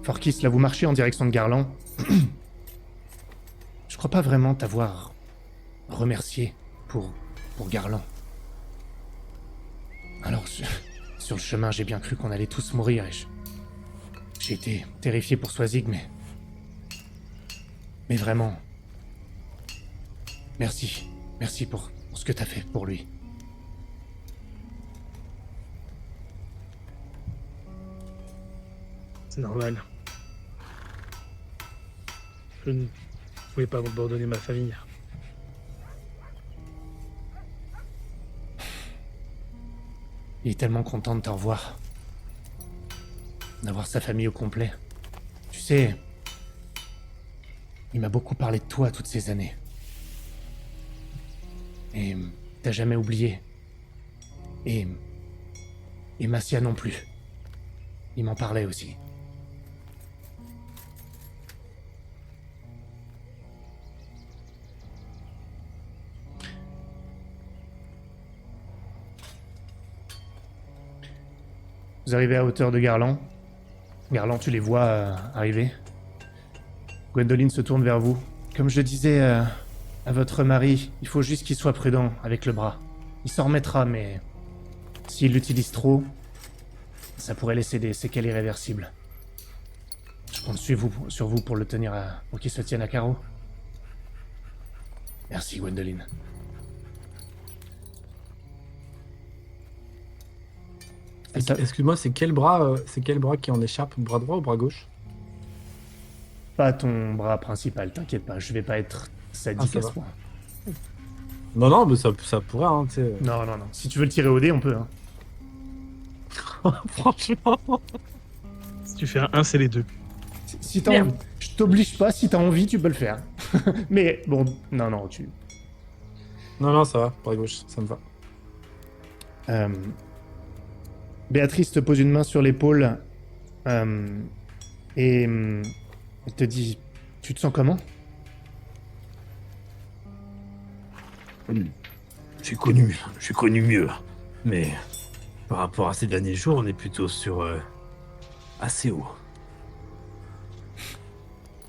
B: Forkis, là vous marchez en direction de Garland. Je crois pas vraiment t'avoir remercié pour Garland. Alors, sur le chemin, j'ai bien cru qu'on allait tous mourir et j'ai été terrifié pour Swazig, mais vraiment, merci. Merci pour ce que t'as fait pour lui.
E: C'est normal. Je ne pouvais pas abandonner ma famille.
B: Il est tellement content de te revoir. D'avoir sa famille au complet. Tu sais, il m'a beaucoup parlé de toi toutes ces années. Et t'as jamais oublié. Et Massia non plus. Il m'en parlait aussi. Vous arrivez à hauteur de Garland. Garland, tu les vois arriver. Gwendoline se tourne vers vous. Comme je disais à votre mari, il faut juste qu'il soit prudent avec le bras. Il s'en remettra, mais s'il l'utilise trop, ça pourrait laisser des séquelles irréversibles. Je compte sur vous pour le tenir pour qu'il se tienne à carreau. Merci, Gwendoline. Ça-
D: Excuse-moi, c'est quel bras qui en échappe? Bras droit ou bras gauche?
B: Pas ton bras principal, t'inquiète pas, je vais pas être
D: Ah,
B: sadique
D: ça
B: à ce
D: va.
B: point.
D: Non, non, mais ça pourrait, hein, tu sais.
B: Non, non, non. Si tu veux le tirer au dé, on peut. Hein.
D: Franchement.
E: Si tu fais un 1, c'est les deux.
B: Si t'as
D: Merde.
B: envie, je t'oblige pas, si t'as envie, tu peux le faire. Mais bon, non, non, tu.
D: Non, non, ça va, bras gauche, ça me va.
B: Euh, Béatrice te pose une main sur l'épaule et elle te dit, tu te sens comment?
D: Je suis connu mieux. Mais par rapport à ces derniers jours, on est plutôt sur assez haut.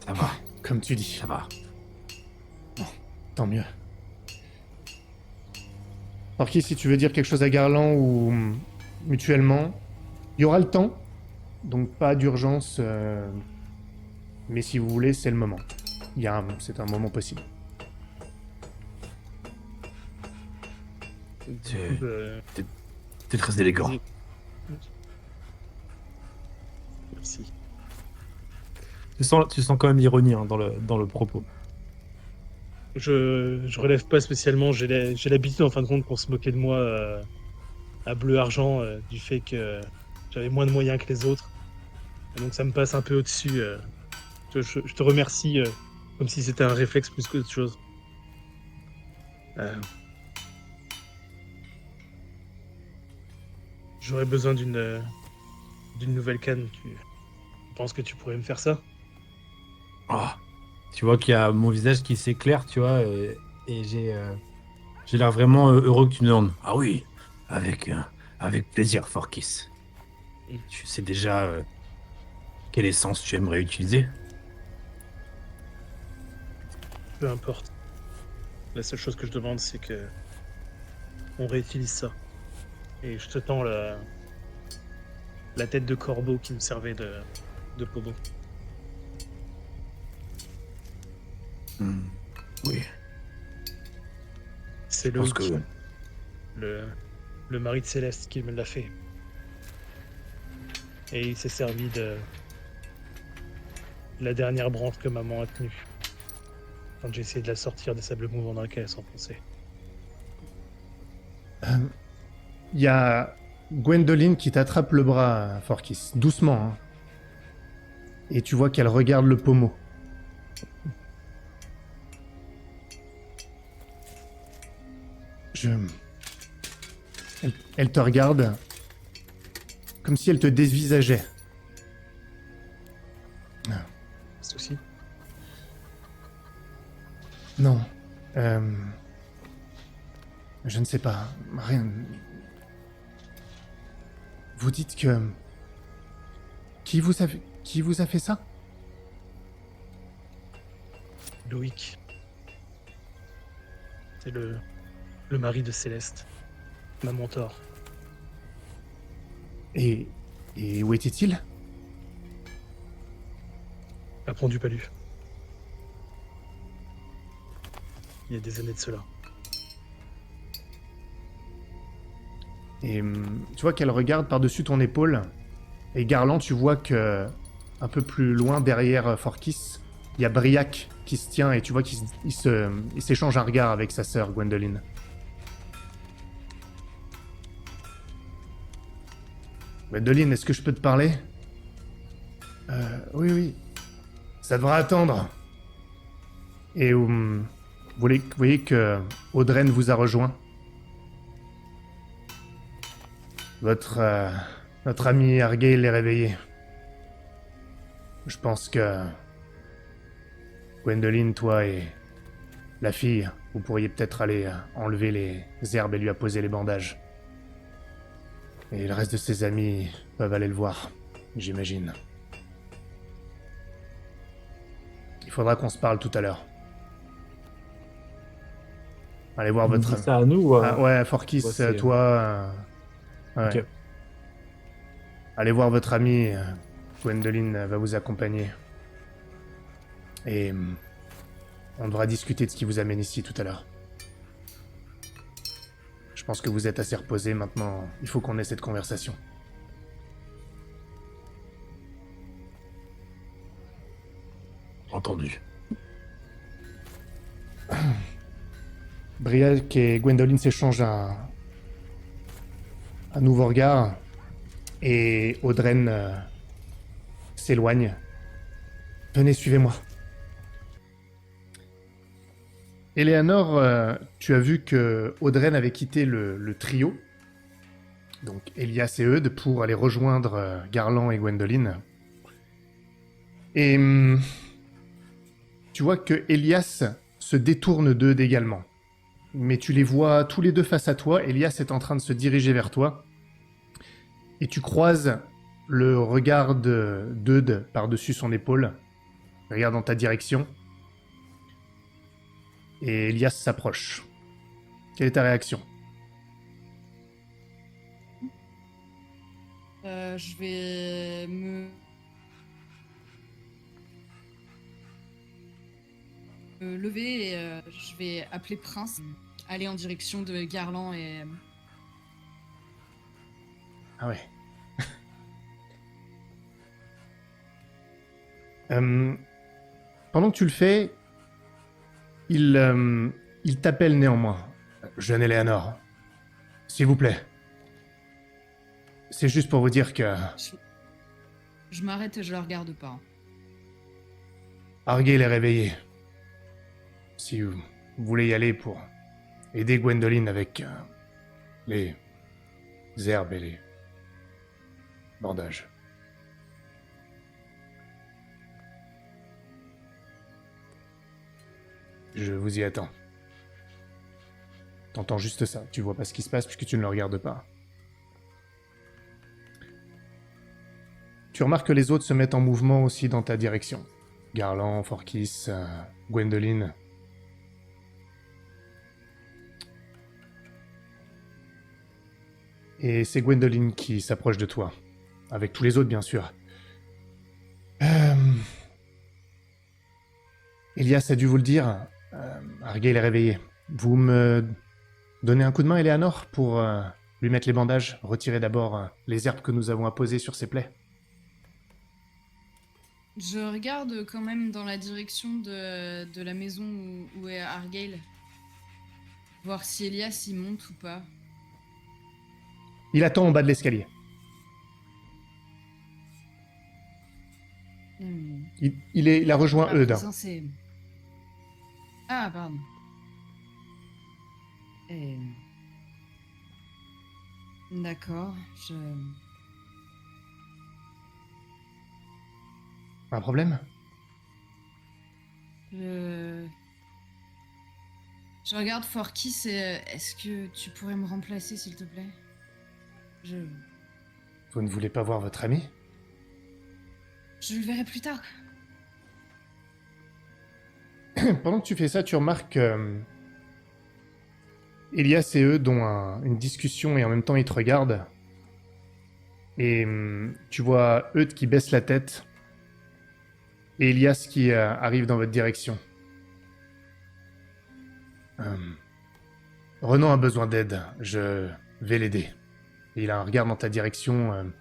D: Ça va,
B: Comme tu dis,
D: ça va.
B: tant mieux. Orki, si tu veux dire quelque chose à Garland ou mutuellement, il y aura le temps, donc pas d'urgence, mais si vous voulez, c'est le moment. C'est un moment possible.
D: Tu
E: Euh,
D: es très élégant.
E: vas-y. Merci.
D: Tu sens quand même l'ironie hein, dans le propos.
E: Je relève pas spécialement, j'ai l'habitude en fin de compte qu'on se moquait de moi à bleu-argent du fait que j'avais moins de moyens que les autres. Et donc ça me passe un peu au-dessus. Je te remercie comme si c'était un réflexe plus qu'autre chose. J'aurais besoin d'une nouvelle canne. Tu penses que tu pourrais me faire ça?
D: Ah, tu vois qu'il y a mon visage qui s'éclaire, tu vois, et j'ai l'air vraiment heureux que tu me demandes. Ah oui, avec plaisir, Forkis. Et tu sais déjà quelle essence tu aimerais utiliser?
E: Peu importe. La seule chose que je demande, c'est que on réutilise ça. Et je te tends la tête de corbeau qui me servait de pommeau.
D: Oui,
E: C'est
D: je pense
E: Loïc,
D: que...
E: le mari de Céleste, qui me l'a fait. Et il s'est servi de la dernière branche que maman a tenue quand j'ai essayé de la sortir des sables mouvants dans lesquels elle s'enfonçait.
B: Il y a Gwendoline qui t'attrape le bras, Forkis, doucement. Hein. Et tu vois qu'elle regarde le pommeau. Elle te regarde comme si elle te dévisageait.
E: Souci.
B: Non. Je ne sais pas. Rien. Vous dites que... Qui vous a fait ça?
E: Loïc. C'est le mari de Céleste, ma mentor.
B: Et où était-il?
E: A prendre du palu. Il y a des années de cela.
B: Et tu vois qu'elle regarde par-dessus ton épaule. Et Garland, tu vois que un peu plus loin, derrière Forkis, il y a Briac qui se tient et tu vois qu'il s'échange un regard avec sa sœur Gwendoline. Gwendoline, est-ce que je peux te parler? Oui, oui. Ça devra attendre. Et vous voyez que Audreyne vous a rejoint. Notre ami Argyle est réveillé. Je pense que... Gwendoline, toi et la fille, vous pourriez peut-être aller enlever les herbes et lui apposer les bandages. Et le reste de ses amis peuvent aller le voir, j'imagine. Il faudra qu'on se parle tout à l'heure. Allez voir
D: Tu me
B: votre...
D: dis ça à nous ou à...
B: Ah, ouais, Forkis,
D: Ouais, c'est-
B: toi... ouais.
D: Ok.
B: Allez voir votre amie. Gwendoline va vous accompagner. Et On devra discuter de ce qui vous amène ici tout à l'heure. Je pense que vous êtes assez reposé maintenant. Il faut qu'on ait cette conversation.
D: Entendu.
B: Briac et Gwendoline s'échangent un nouveau regard. Et Audren s'éloigne. Venez, suivez-moi. Eleanor, tu as vu que Audren avait quitté le trio, donc Elias et Eudes, pour aller rejoindre Garland et Gwendoline. Et tu vois que Elias se détourne d'Eudes également. Mais tu les vois tous les deux face à toi. Elias est en train de se diriger vers toi. Et tu croises le regard d'Eudes par-dessus son épaule. Il regarde dans ta direction. Et Elias s'approche. Quelle est ta réaction?
C: Je vais me lever et je vais appeler Prince, aller en direction de Garland et...
B: Ah ouais. Pendant que tu le fais, il t'appelle néanmoins. Jeune Eleanor, s'il vous plaît. C'est juste pour vous dire que
C: Je m'arrête et je le regarde pas.
B: Argyll est réveillé. Si vous voulez y aller pour aider Gwendoline avec les herbes et les bandages. Je vous y attends. T'entends juste ça, tu vois pas ce qui se passe puisque tu ne le regardes pas. Tu remarques que les autres se mettent en mouvement aussi dans ta direction. Garland, Forkis, Gwendoline. Et c'est Gwendoline qui s'approche de toi. Avec tous les autres, bien sûr. Elias a dû vous le dire. Argyll est réveillé. Vous me donnez un coup de main, Eleanor, pour lui mettre les bandages. Retirer d'abord les herbes que nous avons apposées sur ses plaies.
C: Je regarde quand même dans la direction de la maison où est Argyll. Voir si Elias y monte ou pas.
B: Il attend en bas de l'escalier. Il a rejoint Eudes.
C: Ah, pardon. D'accord,
B: Un problème?
C: Je regarde Forkis et est-ce que tu pourrais me remplacer, s'il te plaît?
B: Vous ne voulez pas voir votre ami?
C: Je le verrai plus tard.
B: Pendant que tu fais ça, tu remarques Elias et Eudes ont une discussion et en même temps ils te regardent. Et tu vois Eudes qui baisse la tête et Elias qui arrive dans votre direction. Renan a besoin d'aide, je vais l'aider. Et il a un regard dans ta direction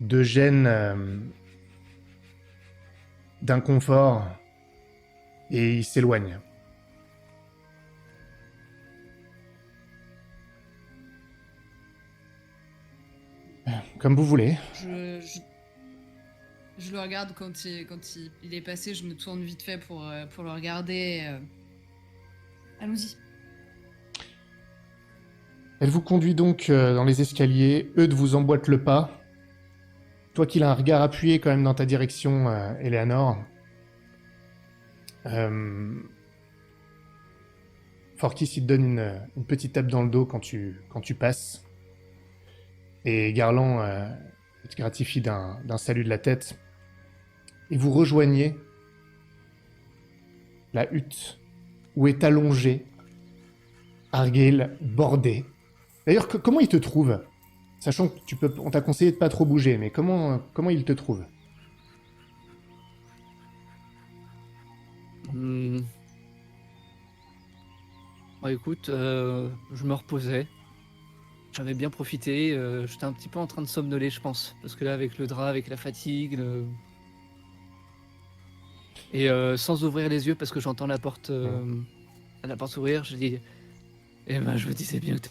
B: de gêne, d'inconfort, et il s'éloigne. Comme vous voulez.
C: Je le regarde quand il est passé, je me tourne vite fait pour le regarder. Allons-y.
B: Elle vous conduit donc dans les escaliers. Eudes vous emboîte le pas. Toi qui as un regard appuyé quand même dans ta direction, Eleanor. Forkis, il te donne une petite tape dans le dos quand tu passes. Et Garland te gratifie d'un salut de la tête. Et vous rejoignez la hutte où est allongé Argyll bordé. D'ailleurs, comment il te trouve? Sachant que on t'a conseillé de pas trop bouger, mais comment il te trouve?
A: Bah écoute, je me reposais. J'avais bien profité. J'étais un petit peu en train de somnoler, je pense. Parce que là, avec le drap, avec la fatigue. Et sans ouvrir les yeux, parce que j'entends la porte s'ouvrir, je dis. Eh ben, je me disais bien que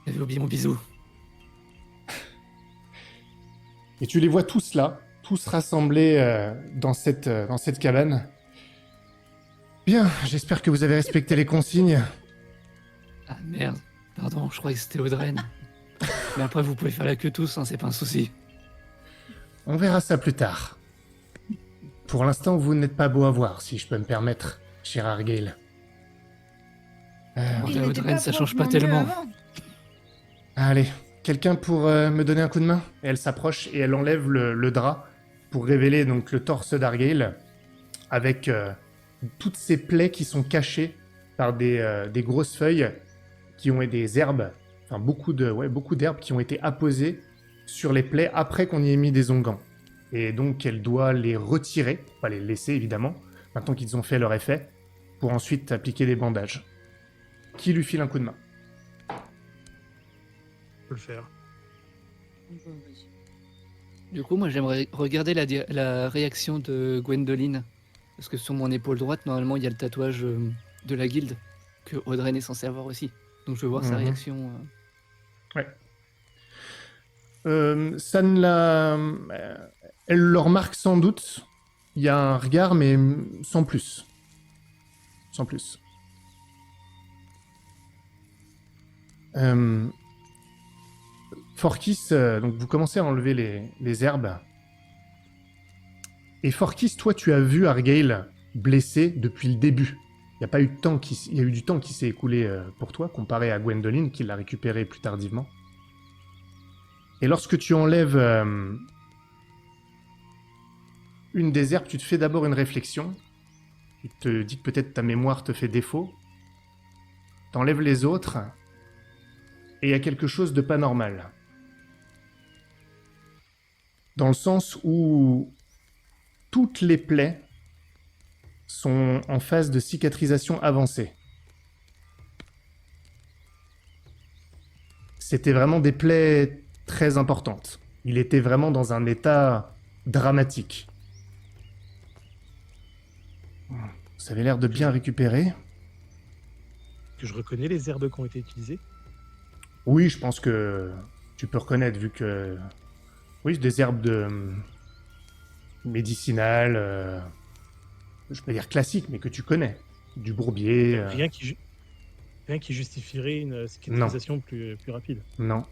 A: t'avais oublié mon bisou.
B: Et tu les vois tous là, tous rassemblés dans cette cabane. Bien, j'espère que vous avez respecté les consignes.
A: Ah merde, pardon, je croyais que c'était Audreyne. Mais après, vous pouvez faire la queue tous, hein, c'est pas un souci.
B: On verra ça plus tard. Pour l'instant, vous n'êtes pas beau à voir, si je peux me permettre, cher Argyle.
A: Bon,
C: Il
A: Audreyne,
C: n'était pas
A: ça change pas
C: proprement mieux
A: tellement.
C: avant.
B: Allez, quelqu'un pour me donner un coup de main? Et elle s'approche et elle enlève le drap pour révéler donc le torse d'Argyle avec toutes ces plaies qui sont cachées par des grosses feuilles qui ont des herbes, enfin beaucoup d'herbes qui ont été apposées sur les plaies après qu'on y ait mis des onguents. Et donc elle doit les retirer, pas les laisser évidemment, maintenant qu'ils ont fait leur effet, pour ensuite appliquer des bandages. Qui lui file un coup de main?
E: Je peux le faire.
A: Du coup, moi, j'aimerais regarder la réaction de Gwendoline. Parce que sur mon épaule droite, normalement, il y a le tatouage de la guilde que Audreyne est censée avoir aussi. Donc, je veux voir sa réaction.
B: Ouais. Ça ne la... Elle le remarque sans doute. Il y a un regard, mais sans plus. Sans plus. Forkis, donc vous commencez à enlever les herbes. Et Forkis, toi, tu as vu Argyle blessé depuis le début. Il y a eu du temps qui s'est écoulé pour toi, comparé à Gwendoline, qui l'a récupéré plus tardivement. Et lorsque tu enlèves une des herbes, tu te fais d'abord une réflexion. Tu te dis que peut-être ta mémoire te fait défaut. T'enlèves les autres. Et il y a quelque chose de pas normal. Dans le sens où toutes les plaies sont en phase de cicatrisation avancée. C'était vraiment des plaies très importantes. Il était vraiment dans un état dramatique. Vous avez l'air de bien récupérer.
E: Que je reconnais les herbes qui ont été utilisées.
B: Oui, je pense que tu peux reconnaître, vu que... Oui, des herbes médicinales, je peux dire classiques, mais que tu connais. Du bourbier...
E: Rien qui justifierait une cicatrisation plus rapide.
B: Non.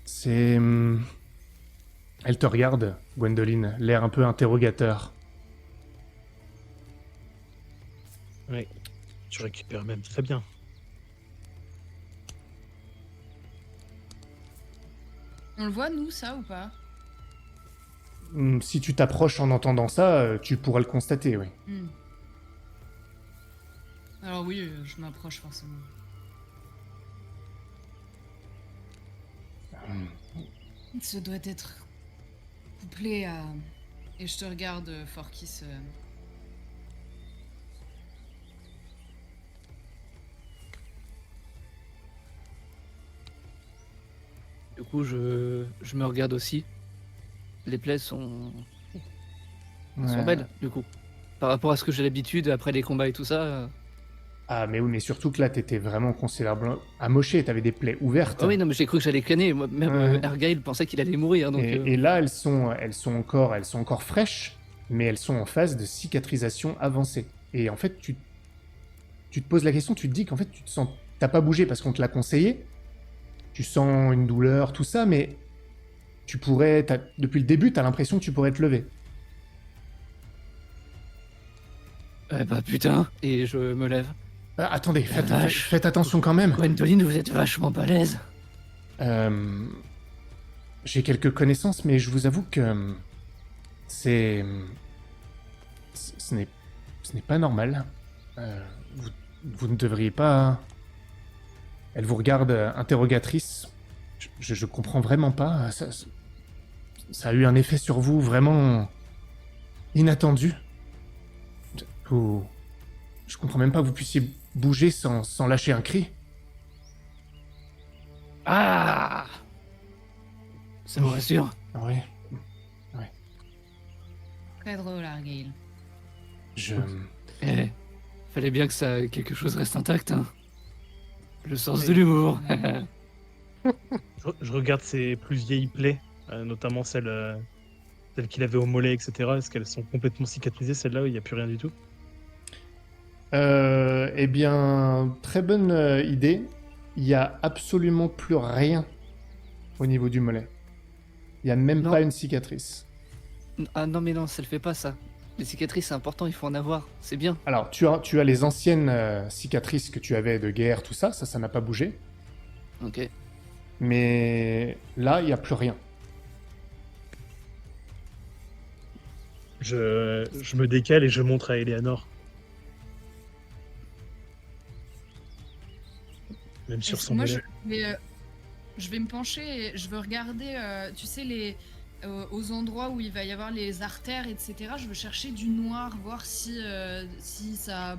B: C'est... Elle te regarde, Gwendoline, l'air un peu interrogateur.
E: Ouais. Tu récupères même très bien.
C: On le voit, nous, ça, ou pas?
B: Si tu t'approches en entendant ça, tu pourras le constater, oui.
C: Alors oui, je m'approche forcément. Ça doit être couplé à... Et je te regarde, Forkis.
A: Du coup, je me regarde aussi. Les plaies sont belles, du coup. Par rapport à ce que j'ai l'habitude, après les combats et tout ça...
B: Ah, mais oui, mais surtout que là, t'étais vraiment considérablement amoché, t'avais des plaies ouvertes.
A: Ah oui, non, mais j'ai cru que j'allais canner. Moi, même Argyle pensait qu'il allait mourir. Donc,
B: et là, elles sont encore fraîches, mais elles sont en phase de cicatrisation avancée. Et en fait, tu te poses la question, tu te dis qu'en fait, t'as pas bougé parce qu'on te l'a conseillé. Tu sens une douleur, tout ça, mais depuis le début, t'as l'impression que tu pourrais te lever.
A: Eh bah putain, et je me lève.
B: Attendez,
A: vache.
B: faites attention quand même.
A: Gwendoline, vous êtes vachement balèze.
B: J'ai quelques connaissances, mais je vous avoue que ce n'est pas normal. Vous ne devriez pas... Elle vous regarde interrogatrice. Je comprends vraiment pas. Ça a eu un effet sur vous vraiment inattendu. Vous... Je comprends même pas que vous puissiez bouger sans lâcher un cri.
A: Ah! Ça vous rassure?
B: Oui,
C: Très drôle, Argyle.
B: je...
A: Eh, fallait bien que quelque chose reste intact, hein. Le sens de l'humour.
E: Je regarde ses plus vieilles plaies, notamment celles qu'il avait au mollet, etc. Est-ce qu'elles sont complètement cicatrisées, celles-là où il n'y a plus rien du tout?
B: Eh bien, très bonne idée. Il y a absolument plus rien au niveau du mollet. Il y a même
A: Non.
B: pas une cicatrice.
A: Ah non mais non, ça le fait pas ça. Les cicatrices c'est important, il faut en avoir. C'est bien.
B: Alors, tu as les anciennes cicatrices que tu avais de guerre, tout ça, ça n'a pas bougé.
A: Ok.
B: Mais là, il n'y a plus rien.
E: Je me décale et je montre à Eleanor. Même sur son
C: Moi,
E: mollet.
C: je vais me pencher et je veux regarder, tu sais, aux endroits où il va y avoir les artères, etc. Je veux chercher du noir, voir si ça...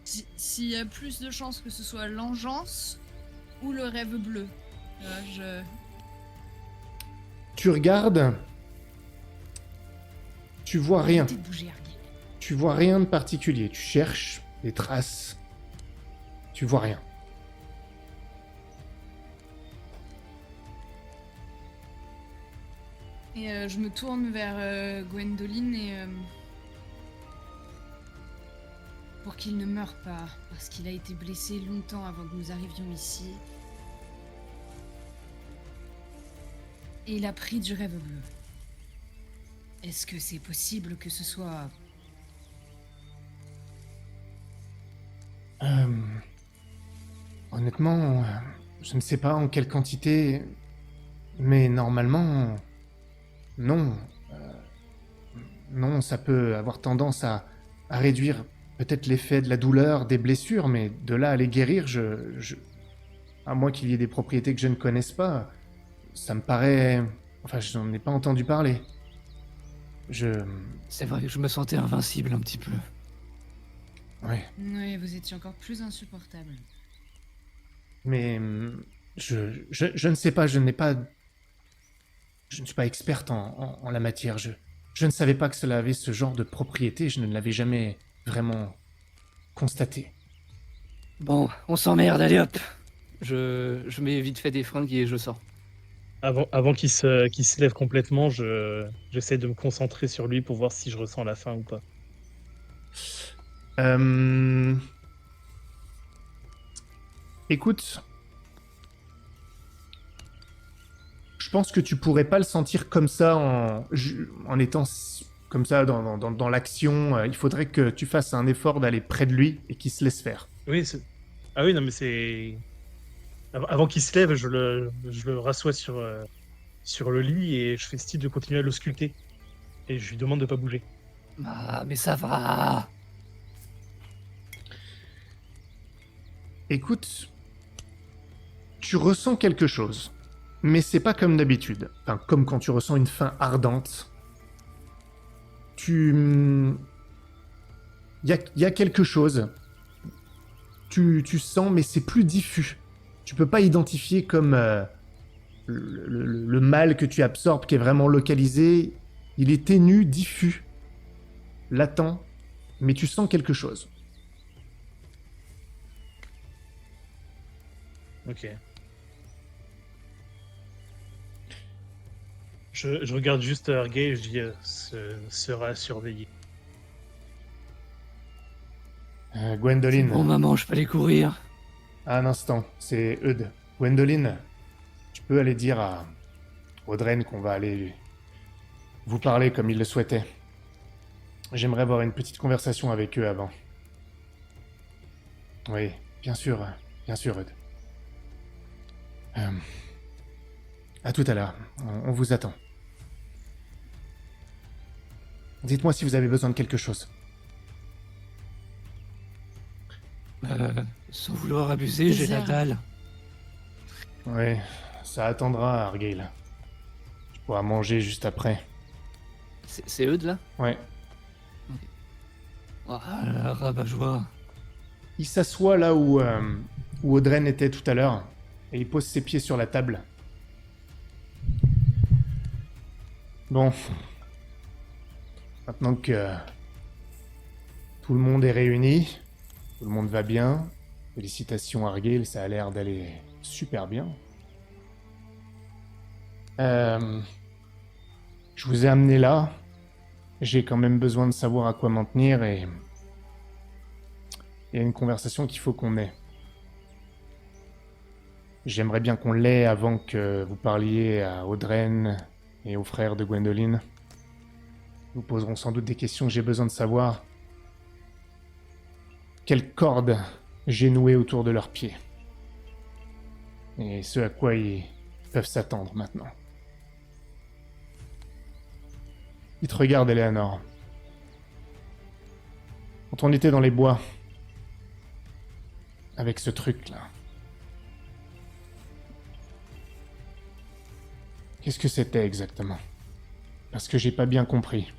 C: S'il y a plus de chances que ce soit l'engeance ou le rêve bleu.
B: Tu regardes, tu vois rien.
C: Arrêtez de bouger, Argyle.
B: Tu vois rien de particulier. Tu cherches des traces. Tu vois rien.
C: Et je me tourne vers Gwendoline et... pour qu'il ne meure pas, parce qu'il a été blessé longtemps avant que nous arrivions ici. Et il a pris du rêve bleu. Est-ce que c'est possible que ce soit...
B: Honnêtement, je ne sais pas en quelle quantité, mais normalement, non. Non, ça peut avoir tendance à réduire peut-être l'effet de la douleur, des blessures, mais de là à les guérir, à moins qu'il y ait des propriétés que je ne connaisse pas, ça me paraît... Enfin, je n'en ai pas entendu parler.
A: C'est vrai que je me sentais invincible un petit peu.
B: Ouais.
C: Oui, vous étiez encore plus insupportable.
B: Mais je ne sais pas, je ne suis pas experte en la matière. Je ne savais pas que cela avait ce genre de propriété, je ne l'avais jamais vraiment constaté.
A: Bon, on s'emmerde, allez hop. Je mets vite fait des fringues et je sors.
E: Avant qu'il se lève complètement, j'essaie de me concentrer sur lui pour voir si je ressens la faim ou pas.
B: Écoute, je pense que tu pourrais pas le sentir comme ça en étant comme ça dans l'action. Il faudrait que tu fasses un effort d'aller près de lui et qu'il se laisse faire.
E: Oui, ah oui, non, mais c'est... Avant qu'il se lève, je le rassois sur le lit et je fais style de continuer à l'ausculter. Et je lui demande de pas bouger.
A: Ah, mais ça va.
B: Écoute, tu ressens quelque chose, mais c'est pas comme d'habitude. Enfin, comme quand tu ressens une faim ardente. Il y a quelque chose. Tu sens, mais c'est plus diffus. Tu peux pas identifier comme le mal que tu absorbes, qui est vraiment localisé. Il est ténu, diffus, latent, mais tu sens quelque chose.
E: Ok. Je regarde juste Argay et je dis sera à surveiller.
B: Gwendoline,
A: Bon, maman, je peux aller courir.
B: un instant, c'est Eudes. Gwendoline, tu peux aller dire à Audreyne qu'on va aller vous parler comme il le souhaitait. J'aimerais avoir une petite conversation avec eux avant. Oui, bien sûr, Eudes. À tout à l'heure, on vous attend. Dites-moi si vous avez besoin de quelque chose.
A: Sans vouloir abuser, j'ai la
C: Bizarre.
A: dalle.
B: Oui, ça attendra, Argyle. Tu pourras manger juste après.
A: C'est eux de là?
B: Ouais.
A: Ah, rabat-joie.
B: Il s'assoit là où Audren était tout à l'heure, et il pose ses pieds sur la table. Bon. Maintenant que tout le monde est réuni, tout le monde va bien, félicitations Argyle, ça a l'air d'aller super bien. Je vous ai amené là. J'ai quand même besoin de savoir à quoi m'en tenir et il y a une conversation qu'il faut qu'on ait. J'aimerais bien qu'on l'ait avant que vous parliez à Audren et aux frères de Gwendoline. Nous poserons sans doute des questions que j'ai besoin de savoir. Quelle corde j'ai nouée autour de leurs pieds. Et ce à quoi ils peuvent s'attendre maintenant. Il te regarde, Eleanor. Quand on était dans les bois, avec ce truc-là, qu'est-ce que c'était exactement? Parce que j'ai pas bien compris.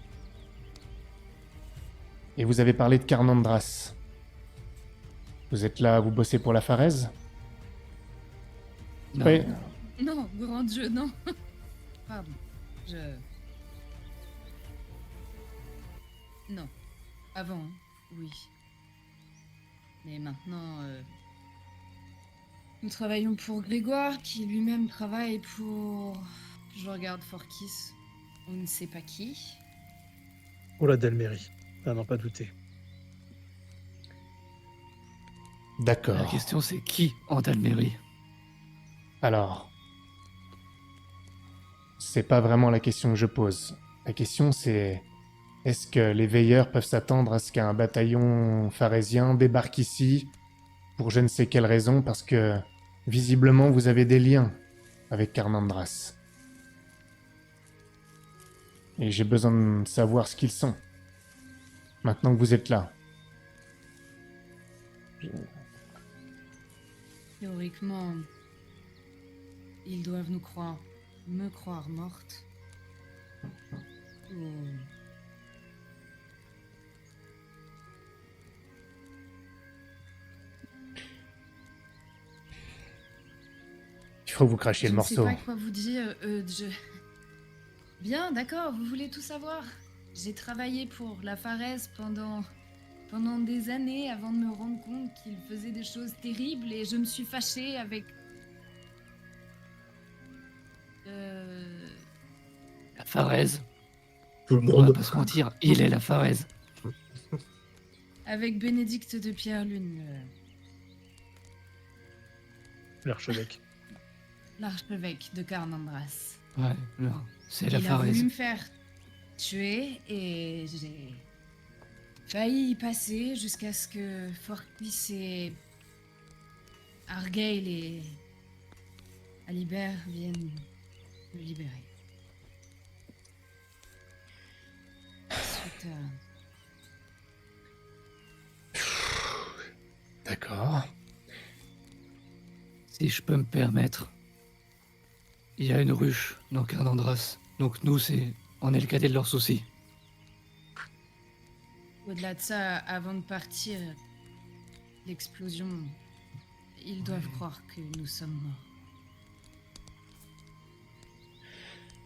B: Et vous avez parlé de Carnandras. Vous êtes là, vous bossez pour la Pharèse?
A: Non.
B: Oui.
C: Non, grand Dieu, non. Pardon. Non. Avant, oui. Mais maintenant, nous travaillons pour Grégoire, qui lui-même travaille pour... Je regarde Forkis. On ne sait pas qui.
E: Pour la Delmérie. Ah non, pas douter.
B: D'accord.
A: La question c'est qui en Dalmérie?
B: Alors, c'est pas vraiment la question que je pose. La question c'est, est-ce que les veilleurs peuvent s'attendre à ce qu'un bataillon pharésien débarque ici pour je ne sais quelle raison, parce que visiblement vous avez des liens avec Carnandras. Et j'ai besoin de savoir ce qu'ils sont. Maintenant que vous êtes là.
C: Théoriquement, ils doivent nous croire, me croire morte. Ou...
B: Il faut que vous crachiez le morceau.
C: Je ne sais pas quoi vous dire. Bien, d'accord, vous voulez tout savoir. J'ai travaillé pour la Pharèse pendant des années avant de me rendre compte qu'il faisait des choses terribles et je me suis fâchée avec...
A: La Pharèse.
D: Tout le
A: On va
D: monde.
A: pas se mentir, il est la Pharèse.
C: avec Bénédicte de Pierre-Lune,
E: L'archevêque.
C: l'archevêque de Carnandras.
A: Ouais, non, c'est la
C: Il a voulu
A: Pharèse.
C: me faire tuer et j'ai failli y passer jusqu'à ce que Forkis et Argyle et Alibert viennent me libérer. Suite à...
B: D'accord.
A: Si je peux me permettre, il y a une ruche dans Carnandras. Donc nous, on est le cadet de leurs soucis.
C: Au-delà de ça, avant de partir, l'explosion, ils doivent croire que nous sommes morts.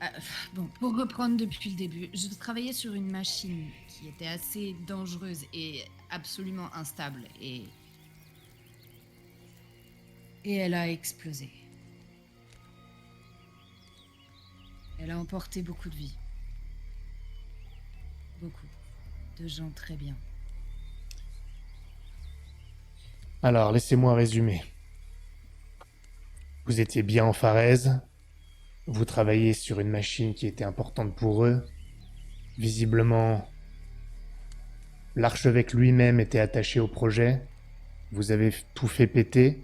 C: Ah, bon, pour reprendre depuis le début, je travaillais sur une machine qui était assez dangereuse et absolument instable et elle a explosé. Elle a emporté beaucoup de vies. Beaucoup de gens très bien.
B: Alors, laissez-moi résumer. Vous étiez bien en Pharèse. Vous travailliez sur une machine qui était importante pour eux. Visiblement, l'archevêque lui-même était attaché au projet. Vous avez tout fait péter.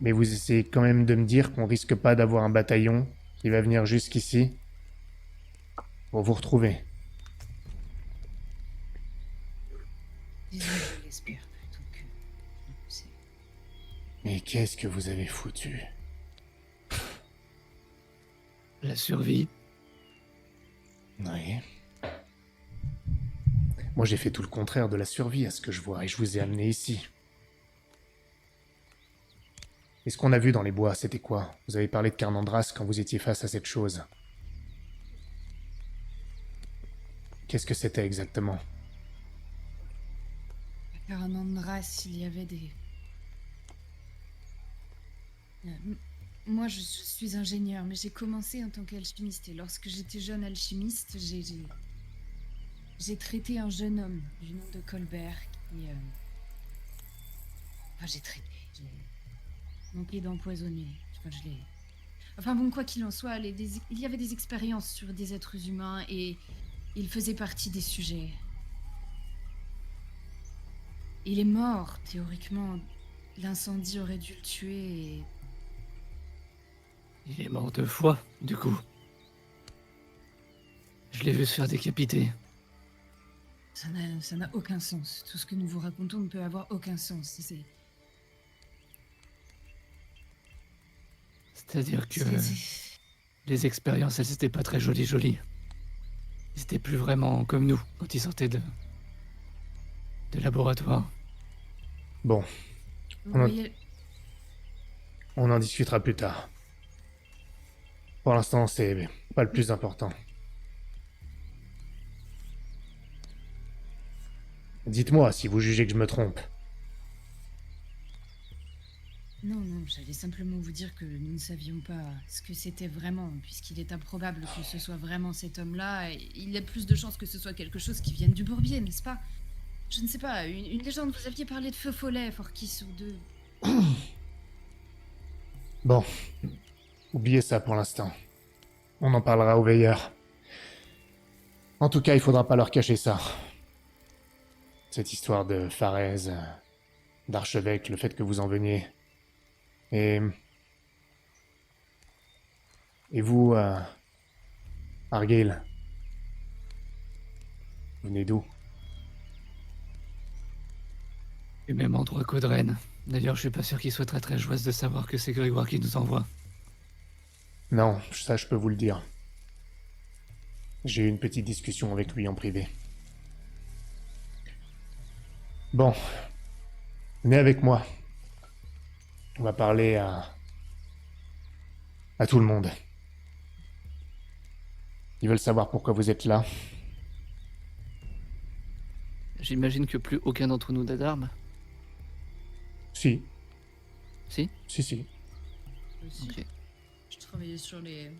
B: Mais vous essayez quand même de me dire qu'on risque pas d'avoir un bataillon qui va venir jusqu'ici pour vous retrouver.
C: Disons que je l'espère plutôt que... c'est-
B: Mais qu'est-ce que vous avez foutu?
A: La survie.
B: Oui. Moi, j'ai fait tout le contraire de la survie à ce que je vois, et je vous ai amené ici. Et ce qu'on a vu dans les bois, c'était quoi? Vous avez parlé de Carnandras quand vous étiez face à cette chose. Qu'est-ce que c'était exactement?
C: À Caranandras, il y avait des... Moi, je suis ingénieur, mais j'ai commencé en tant qu'alchimiste. Et lorsque j'étais jeune alchimiste, j'ai traité un jeune homme du nom de Colbert qui... Enfin, j'ai traité. J'ai manqué d'empoisonner. Enfin, je l'ai... Enfin bon, quoi qu'il en soit, il y avait des expériences sur des êtres humains et il faisait partie des sujets. Il est mort, théoriquement. L'incendie aurait dû le tuer et...
A: Il est mort 2 fois, du coup. Je l'ai vu se faire décapiter.
C: Ça n'a aucun sens. Tout ce que nous vous racontons ne peut avoir aucun sens.
A: C'est-à-dire que les expériences, elles étaient pas très jolies. Ils étaient plus vraiment comme nous quand ils sortaient de laboratoire.
B: Bon,
C: Vous
B: On a-
C: voyez,
B: on en discutera plus tard. Pour l'instant, c'est pas le plus important. Dites-moi si vous jugez que je me trompe.
C: non, j'allais simplement vous dire que nous ne savions pas ce que c'était vraiment, puisqu'il est improbable que ce soit vraiment cet homme-là, et il y a plus de chances que ce soit quelque chose qui vienne du bourbier, n'est-ce pas? Je ne sais pas, une légende, vous aviez parlé de feu follet, Forkis, ou de...
B: Bon, oubliez ça pour l'instant. On en parlera aux veilleurs. En tout cas, il faudra pas leur cacher ça. Cette histoire de Pharès, d'archevêque, le fait que vous en veniez. Et vous, Argyle, vous venez d'où?
A: Du même endroit qu'Audren. D'ailleurs, je suis pas sûr qu'il soit très très joyeux de savoir que c'est Grégoire qui nous envoie.
B: Non, ça je peux vous le dire. J'ai eu une petite discussion avec lui en privé. Bon, venez avec moi. On va parler à tout le monde. Ils veulent savoir pourquoi vous êtes là.
A: J'imagine que plus aucun d'entre nous n'a d'armes.
B: Si,
A: Si?
B: si.
C: Aussi.
A: Ok.
C: Je travaillais sur les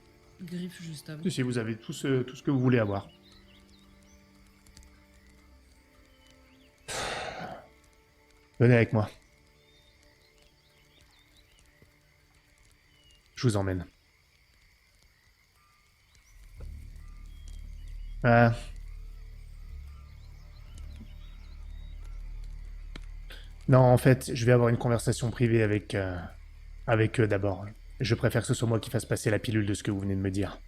C: griffes juste avant.
B: Si, vous avez tout ce que vous voulez avoir. Venez avec moi. Je vous emmène. Non, en fait, je vais avoir une conversation privée avec eux d'abord. Je préfère que ce soit moi qui fasse passer la pilule de ce que vous venez de me dire.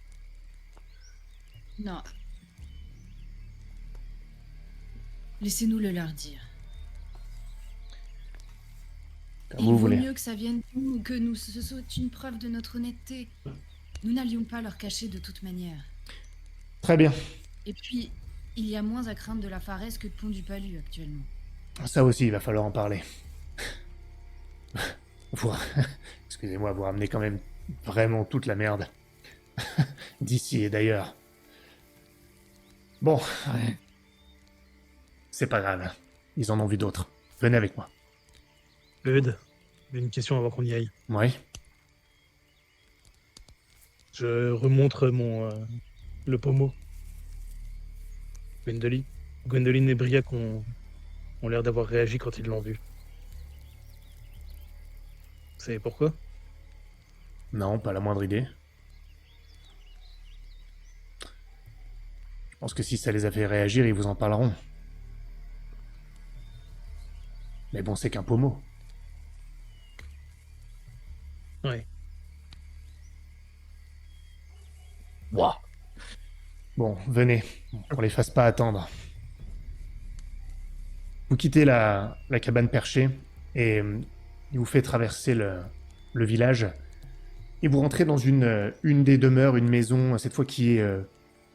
C: Non. Laissez-nous le leur dire.
B: Comme
C: Il
B: vous
C: vaut
B: voulez.
C: mieux que ça vienne de nous, que nous, ce soit une preuve de notre honnêteté. Nous n'allions pas leur cacher de toute manière.
B: Très bien.
C: Et puis, il y a moins à craindre de la Pharès que de Pont du Palu actuellement.
B: Ça aussi, il va falloir en parler. Vous... Excusez-moi, vous ramenez quand même vraiment toute la merde. D'ici et d'ailleurs. Bon,
A: Ouais.
B: c'est pas grave. Ils en ont vu d'autres. Venez avec moi.
E: Eudes, j'ai une question avant qu'on y aille.
B: Oui.
E: Je remontre le pommeau. Gwendoline et Briac ont l'air d'avoir réagi quand ils l'ont vu. Vous savez pourquoi?
B: Non, pas la moindre idée. Je pense que si ça les a fait réagir, ils vous en parleront. Mais bon, c'est qu'un pommeau.
E: Ouais.
D: Ouah.
B: Bon, venez. On les fasse pas attendre. Vous quittez la cabane perchée et il vous fait traverser le village. Et vous rentrez dans une des demeures, une maison, cette fois qui est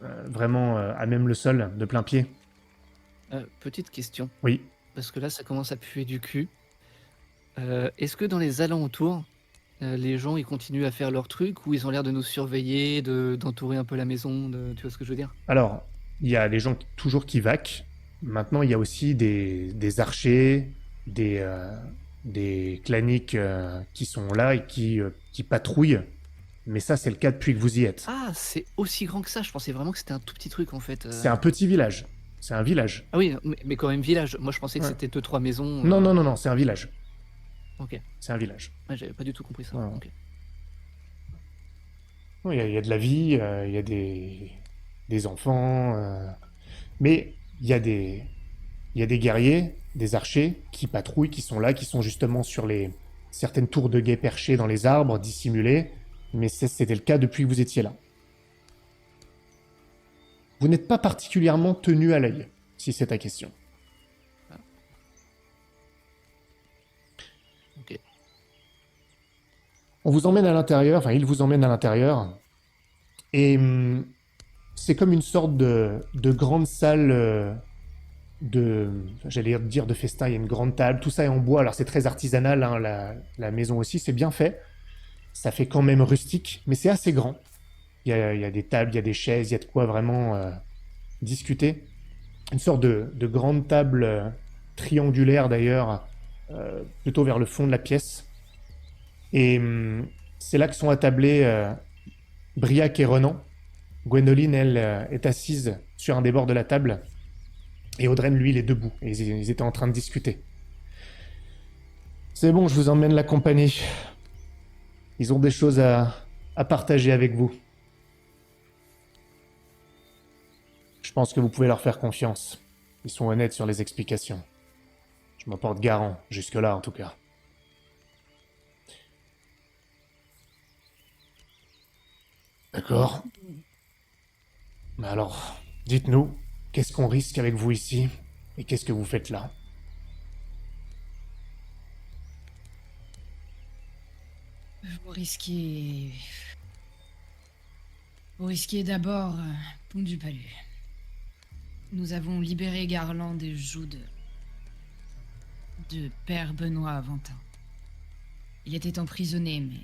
B: vraiment à même le sol, de plein pied.
A: Petite question,
B: Oui.
A: parce que là, ça commence à puer du cul. Est-ce que dans les alentours, les gens, ils continuent à faire leur truc ou ils ont l'air de nous surveiller, d'entourer un peu la maison, tu vois ce que je veux dire?
B: Alors, il y a les gens toujours qui vaquent. Maintenant, il y a aussi des archers, des claniques qui sont là et qui patrouillent. Mais ça, c'est le cas depuis que vous y êtes.
A: Ah, c'est aussi grand que ça, je pensais vraiment que c'était un tout petit truc en fait,
B: C'est un petit village. C'est un village.
A: Ah oui, mais quand même village. Moi, je pensais que
B: Ouais.
A: c'était deux trois maisons,
B: Non, non, non, non, c'est un village.
A: OK.
B: C'est un village.
A: Ouais, j'avais pas du tout compris ça.
B: Ouais, ouais.
A: OK.
B: Non, il y a de la vie, il y a des enfants, mais il y a il y a des guerriers, des archers qui patrouillent, qui sont là, qui sont justement sur certaines tours de guet perchées dans les arbres, dissimulées, mais c'était le cas depuis que vous étiez là. Vous n'êtes pas particulièrement tenu à l'œil, si c'est ta question.
A: OK.
B: On vous emmène à l'intérieur, enfin, il vous emmène à l'intérieur, et c'est comme une sorte de grande salle j'allais dire de festin, il y a une grande table, tout ça est en bois, alors c'est très artisanal, hein, la maison aussi, c'est bien fait, ça fait quand même rustique, mais c'est assez grand. Il y a des tables, il y a des chaises, il y a de quoi vraiment discuter. Une sorte de grande table triangulaire d'ailleurs, plutôt vers le fond de la pièce. Et c'est là que sont attablés Briac et Renan. Gwendoline, elle, est assise sur un des bords de la table. Et Audren, lui, il est debout. Et ils étaient en train de discuter. C'est bon, je vous emmène la compagnie. Ils ont des choses à partager avec vous. Je pense que vous pouvez leur faire confiance. Ils sont honnêtes sur les explications. Je m'en porte garant, jusque-là en tout cas. D'accord. Mais alors, dites-nous, qu'est-ce qu'on risque avec vous ici? Et qu'est-ce que vous faites là?
C: Vous risquez... Vous risquez d'abord Pont du Palu. Nous avons libéré Garland des joues de Père Benoît Aventin. Il était emprisonné, mais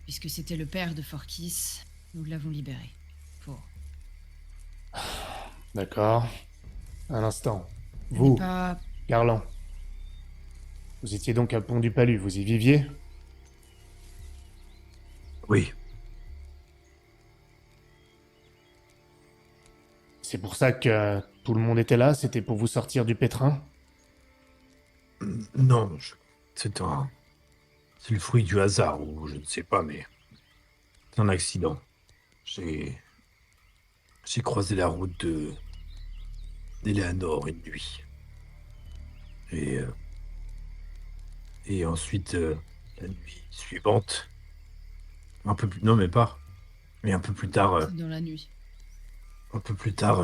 C: puisque c'était le père de Forkis, nous l'avons libéré. Pour...
B: D'accord. Un instant.
C: Ce
B: Vous,
C: n'est pas...
B: Garland. Vous étiez donc à Pont du Palu, vous y viviez?
D: Oui,
B: C'est pour ça que tout le monde était là? C'était pour vous sortir du pétrin?
D: non, c'est c'est le fruit du hasard, ou je ne sais pas, mais c'est un accident. J'ai, j'ai croisé la route d'Eleanor une nuit. Et, euh, et ensuite, la nuit suivante, un peu plus, non mais pas, mais
C: C'est dans la nuit.
D: un peu plus tard,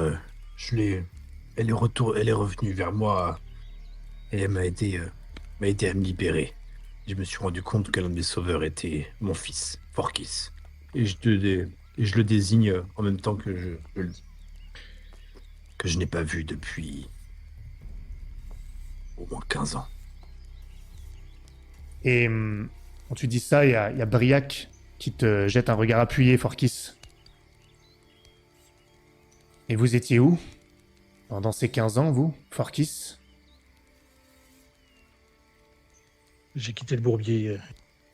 D: elle est revenue vers moi et elle m'a aidé à me libérer. Je me suis rendu compte que l'un de mes sauveurs était mon fils, Forkis. Et et je le désigne en même temps que je le dis, que je n'ai pas vu depuis au moins 15 ans.
B: Et quand tu dis ça, il y a Briac qui te jette un regard appuyé, Forkis. Et vous étiez où? Pendant ces 15 ans, vous, Forkis?
E: J'ai quitté le bourbier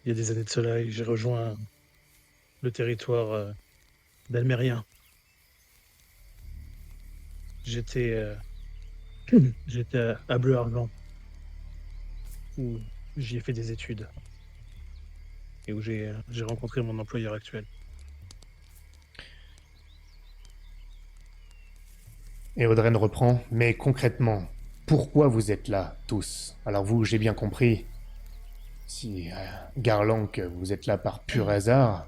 E: il y a des années de cela et j'ai rejoint le territoire d'Almérien. J'étais j'étais à Bleu-Argent, où j'y ai fait des études et où j'ai rencontré mon employeur actuel.
B: Et Audren reprend. Mais concrètement, pourquoi vous êtes là, tous? Alors vous, j'ai bien compris. Si Garland, que vous êtes là par pur hasard.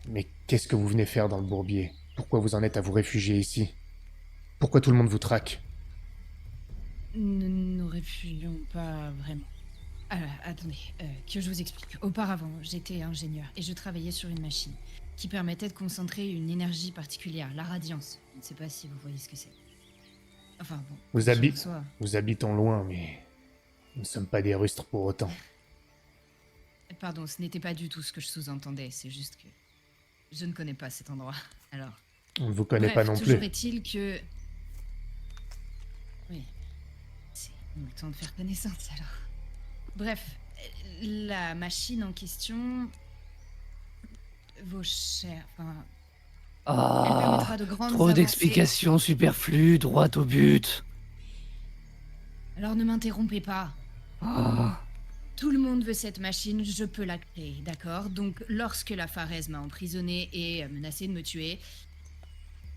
B: Mais qu'est-ce que vous venez faire dans le bourbier? Pourquoi vous en êtes à vous réfugier ici? Pourquoi tout le monde vous traque?
C: Nous ne nous réfugions pas vraiment. Attendez, que je vous explique. Auparavant, j'étais ingénieur et je travaillais sur une machine qui permettait de concentrer une énergie particulière, la radiance. Je ne sais pas si vous voyez ce que c'est. Enfin bon.
B: Vous,
C: en soi.
B: nous habitons loin, mais nous ne sommes pas des rustres pour autant.
C: Pardon, ce n'était pas du tout ce que je sous-entendais, c'est juste que je ne connais pas cet endroit. Alors.
B: On ne vous connaît
C: Bref,
B: pas non
C: toujours
B: plus.
C: est-il que. Oui. C'est le temps de faire connaissance alors. Bref, la machine en question. Vaut cher. Enfin, elle
A: Ah,
C: permettra de grandes
A: trop
C: avancées.
A: d'explications superflues, droit au but.
C: Alors ne m'interrompez pas.
A: Ah,
C: Tout le monde veut cette machine, je peux la créer, d'accord? Donc, lorsque la Pharez m'a emprisonné et menacé de me tuer,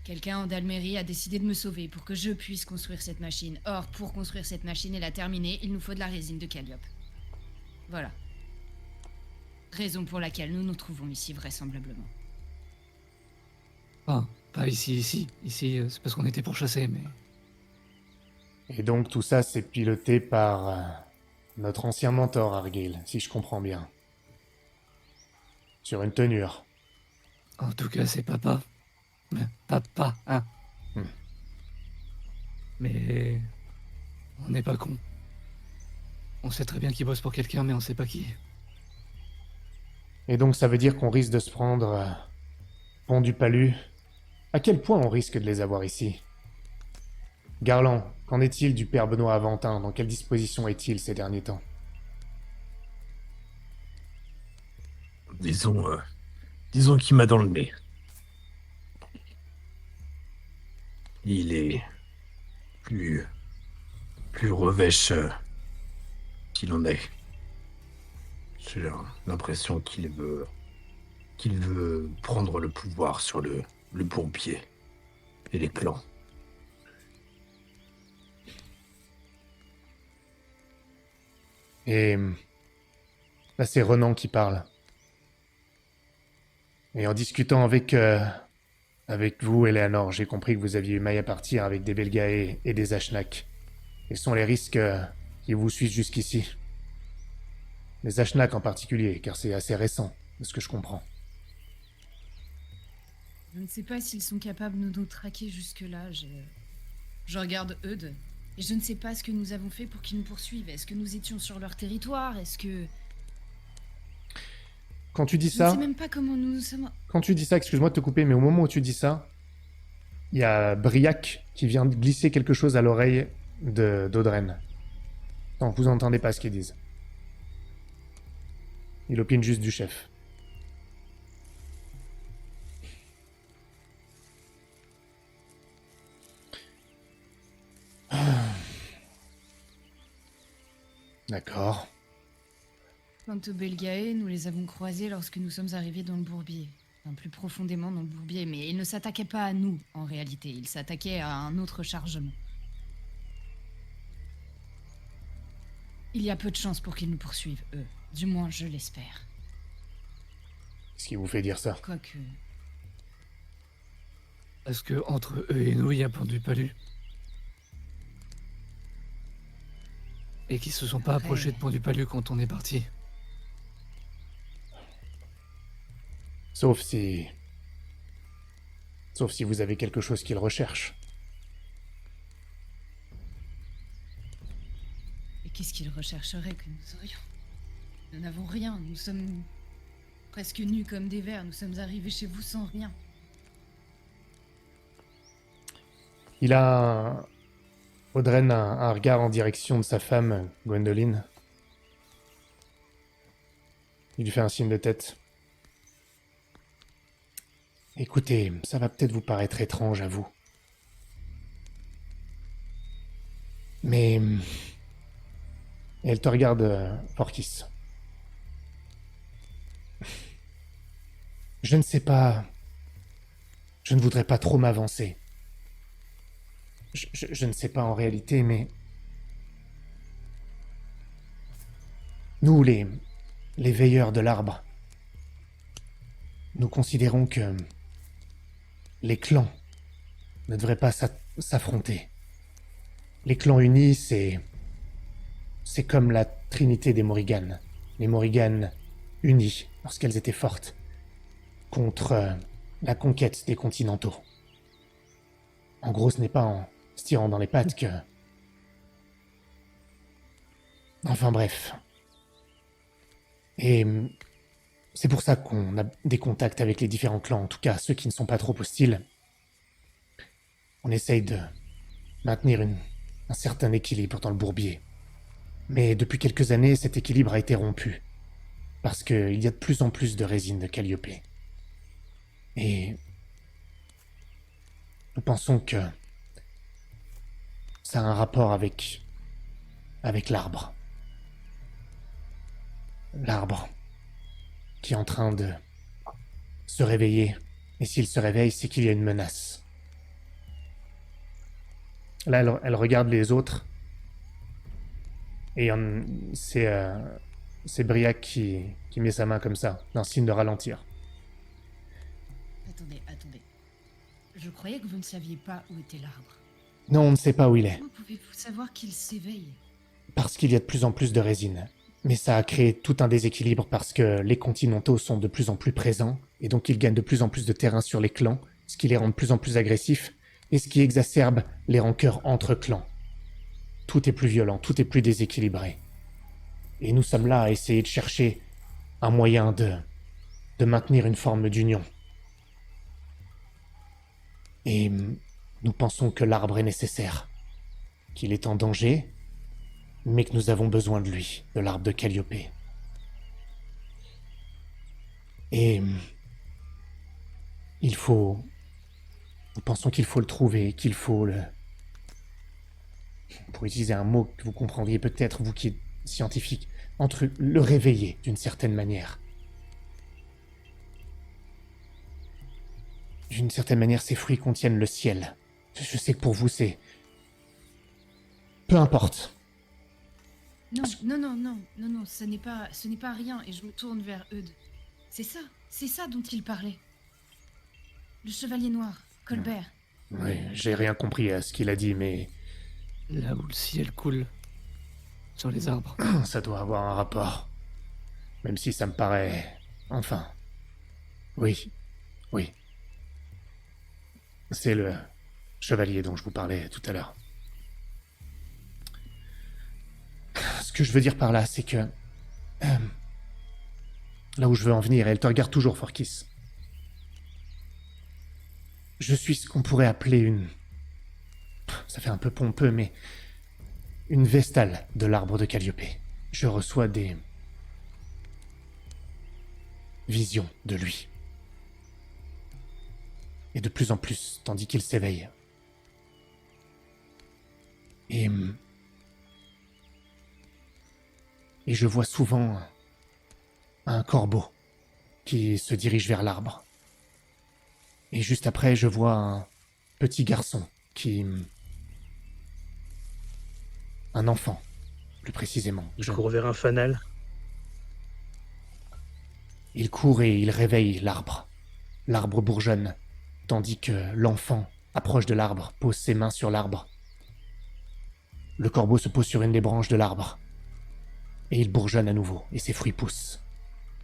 C: quelqu'un en Dalmérie a décidé de me sauver pour que je puisse construire cette machine. Or, pour construire cette machine et la terminer, il nous faut de la résine de Calliope. Voilà. Raison pour laquelle nous nous trouvons ici, vraisemblablement.
A: enfin, pas ici. Ici, c'est parce qu'on était pourchassés, mais...
B: Et donc tout ça, c'est piloté par notre ancien mentor, Argyll, si je comprends bien. Sur une tenure.
A: En tout cas, c'est papa. Papa, hein.
B: Hmm.
A: Mais... on n'est pas cons. On sait très bien qu'il bosse pour quelqu'un, mais on sait pas qui.
B: Et donc ça veut dire qu'on risque de se prendre Pont du Palu. À quel point on risque de les avoir ici? Garland, qu'en est-il du père Benoît Aventin? Dans quelle disposition est-il ces derniers temps?
D: Disons qu'il m'a dans le nez. Il est plus revêche qu'il en est. J'ai l'impression qu'il veut prendre le pouvoir sur le bourbier et les clans.
B: Et là, c'est Renan qui parle. Et en discutant avec vous, Eleanor, j'ai compris que vous aviez eu maille à partir avec des Belgae et des Ashnak. Quels sont les risques qui vous suivent jusqu'ici? Les Ashnak en particulier, car c'est assez récent, de ce que je comprends.
C: Je ne sais pas s'ils sont capables de nous traquer jusque-là. Je regarde Eudes. Et je ne sais pas ce que nous avons fait pour qu'ils nous poursuivent. Est-ce que nous étions sur leur territoire? Est-ce que...
B: Quand tu dis
C: Je ne
B: ça,
C: sais même pas comment nous sommes...
B: excuse-moi de te couper, mais au moment où tu dis ça, il y a Briac qui vient de glisser quelque chose à l'oreille d'Audren. Non, vous entendez pas ce qu'ils disent. Il opine juste du chef. D'accord.
C: Quant aux Belgae, nous les avons croisés lorsque nous sommes arrivés dans le bourbier. Enfin, plus profondément dans le bourbier, mais ils ne s'attaquaient pas à nous, en réalité. Ils s'attaquaient à un autre chargement. Il y a peu de chances pour qu'ils nous poursuivent, eux. Du moins, je l'espère.
B: Qu'est-ce qui vous fait dire ça?
C: Quoique...
A: Est-ce que entre eux et nous, il y a Pont du Palu? Et qu'ils se sont pas
C: Après-
A: approchés de Pont du Palu quand on est parti?
B: Sauf si vous avez quelque chose qu'ils recherchent.
C: Et qu'est-ce qu'ils rechercheraient que nous aurions? Nous n'avons rien, nous sommes presque nus comme des vers, nous sommes arrivés chez vous sans rien.
B: Il a... Audren a un regard en direction de sa femme, Gwendoline. Il lui fait un signe de tête. Écoutez, ça va peut-être vous paraître étrange à vous. Mais... Et elle te regarde, Porkis. Je ne sais pas... Je ne voudrais pas trop m'avancer. Je ne sais pas en réalité, mais... Nous, les veilleurs de l'arbre, nous considérons que les clans ne devraient pas s'affronter. Les clans unis, c'est comme la trinité des Morrigan. Les Morrigan unis, lorsqu'elles étaient fortes, contre la conquête des continentaux. En gros, ce n'est pas se tirant dans les pattes que... Enfin bref. Et c'est pour ça qu'on a des contacts avec les différents clans, en tout cas ceux qui ne sont pas trop hostiles. On essaye de maintenir un certain équilibre dans le bourbier. Mais depuis quelques années, cet équilibre a été rompu. Parce qu'il y a de plus en plus de résine de Calliope. Et nous pensons que ça a un rapport avec l'arbre. L'arbre qui est en train de se réveiller. Et s'il se réveille, c'est qu'il y a une menace. Là, elle regarde les autres. Et c'est Briac qui met sa main comme ça, d'un signe de ralentir.
F: Attendez. Je croyais que vous ne saviez pas où était l'arbre.
B: Non, on ne sait pas où il est.
F: Comment pouvez-vous savoir qu'il s'éveille?
B: Parce qu'il y a de plus en plus de résine. Mais ça a créé tout un déséquilibre parce que les continentaux sont de plus en plus présents, et donc ils gagnent de plus en plus de terrain sur les clans, ce qui les rend de plus en plus agressifs, et ce qui exacerbe les rancœurs entre clans. Tout est plus violent, tout est plus déséquilibré. Et nous sommes là à essayer de chercher un moyen de maintenir une forme d'union. Et nous pensons que l'arbre est nécessaire, qu'il est en danger, mais que nous avons besoin de lui, de l'arbre de Calliope. Et nous pensons qu'il faut le trouver, qu'il faut le... Pour utiliser un mot que vous comprendriez peut-être, vous qui êtes scientifique, le réveiller d'une certaine manière. D'une certaine manière, ces fruits contiennent le ciel. Je sais que pour vous, c'est... Peu importe.
F: Non, ce n'est pas rien, et je me tourne vers Eudes. C'est ça dont il parlait. Le chevalier noir, Colbert.
B: Oui, j'ai rien compris à ce qu'il a dit, mais...
A: Là où le ciel coule. Sur les arbres.
B: Ça doit avoir un rapport. Même si ça me paraît... Enfin... Oui. C'est le chevalier dont je vous parlais tout à l'heure. Ce que je veux dire par là, c'est que... là où je veux en venir, et elle te regarde toujours, Forkis. Je suis ce qu'on pourrait appeler une... Ça fait un peu pompeux, mais... Une vestale de l'arbre de Calliope. Je reçois des... visions de lui. Et de plus en plus, tandis qu'il s'éveille. Et je vois souvent un corbeau qui se dirige vers l'arbre. Et juste après, je vois un petit garçon qui... Un enfant, plus précisément.
E: Je cours vers un fanal.
B: Il court et il réveille l'arbre. L'arbre bourgeonne, tandis que l'enfant approche de l'arbre, pose ses mains sur l'arbre. Le corbeau se pose sur une des branches de l'arbre. Et il bourgeonne à nouveau, et ses fruits poussent.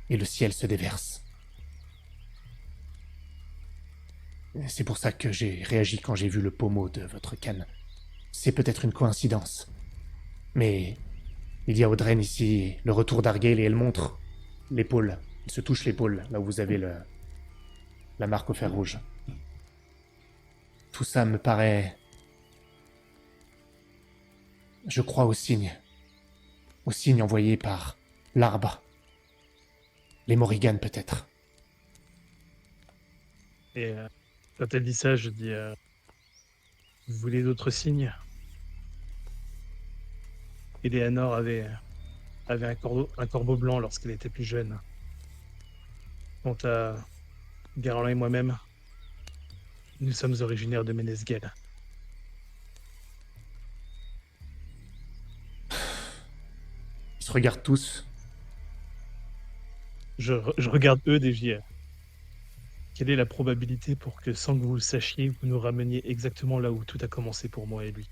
B: Et le ciel se déverse. C'est pour ça que j'ai réagi quand j'ai vu le pommeau de votre canne. C'est peut-être une coïncidence. Mais il y a Audren ici, le retour d'Argale, et elle montre l'épaule. Elle se touche l'épaule, là où vous avez la marque au fer rouge. Tout ça me paraît... Je crois au signe envoyé par l'arbre. Les Morrigan, peut-être.
E: Et quand elle dit ça, je dis vous voulez d'autres signes? Eleanor avait un corbeau blanc lorsqu'elle était plus jeune. Quant à Garland et moi-même, nous sommes originaires de Ménesguel.
B: Ils se regardent tous.
E: Je regarde Eudes et je dis quelle est la probabilité pour que, sans que vous le sachiez, vous nous rameniez exactement là où tout a commencé pour moi et lui?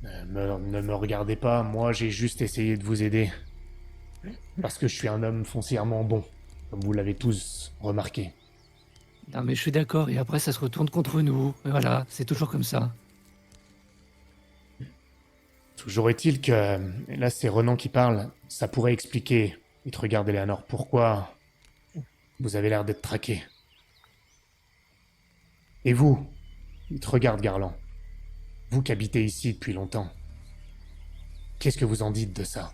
B: Ne me regardez pas, moi j'ai juste essayé de vous aider. Parce que je suis un homme foncièrement bon, comme vous l'avez tous remarqué.
A: Non mais je suis d'accord, et après ça se retourne contre nous. Et voilà, c'est toujours comme ça.
B: Toujours est-il que, et là c'est Renan qui parle, ça pourrait expliquer, il te regarde Eleanor, pourquoi vous avez l'air d'être traqué. Et vous, il te regarde Garland, vous qui habitez ici depuis longtemps, qu'est-ce que vous en dites de ça?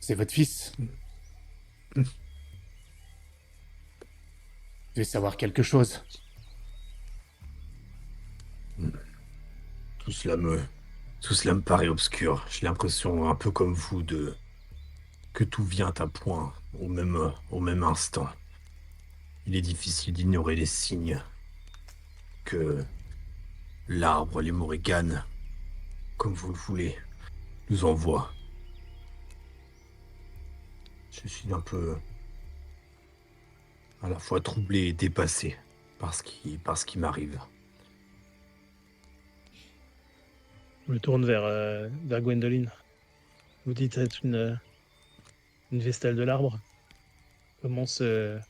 B: C'est votre fils? Vous devez savoir quelque chose.
D: Tout cela me, tout cela me paraît obscur. J'ai l'impression, un peu comme vous, que tout vient à point au même instant. Il est difficile d'ignorer les signes que l'arbre, les Morrigan, comme vous le voulez, nous envoie. Je suis un peu à la fois troublé et dépassé par ce qui m'arrive.
E: Je me tourne vers Gwendoline. Vous dites être une vestale de l'arbre. Comment se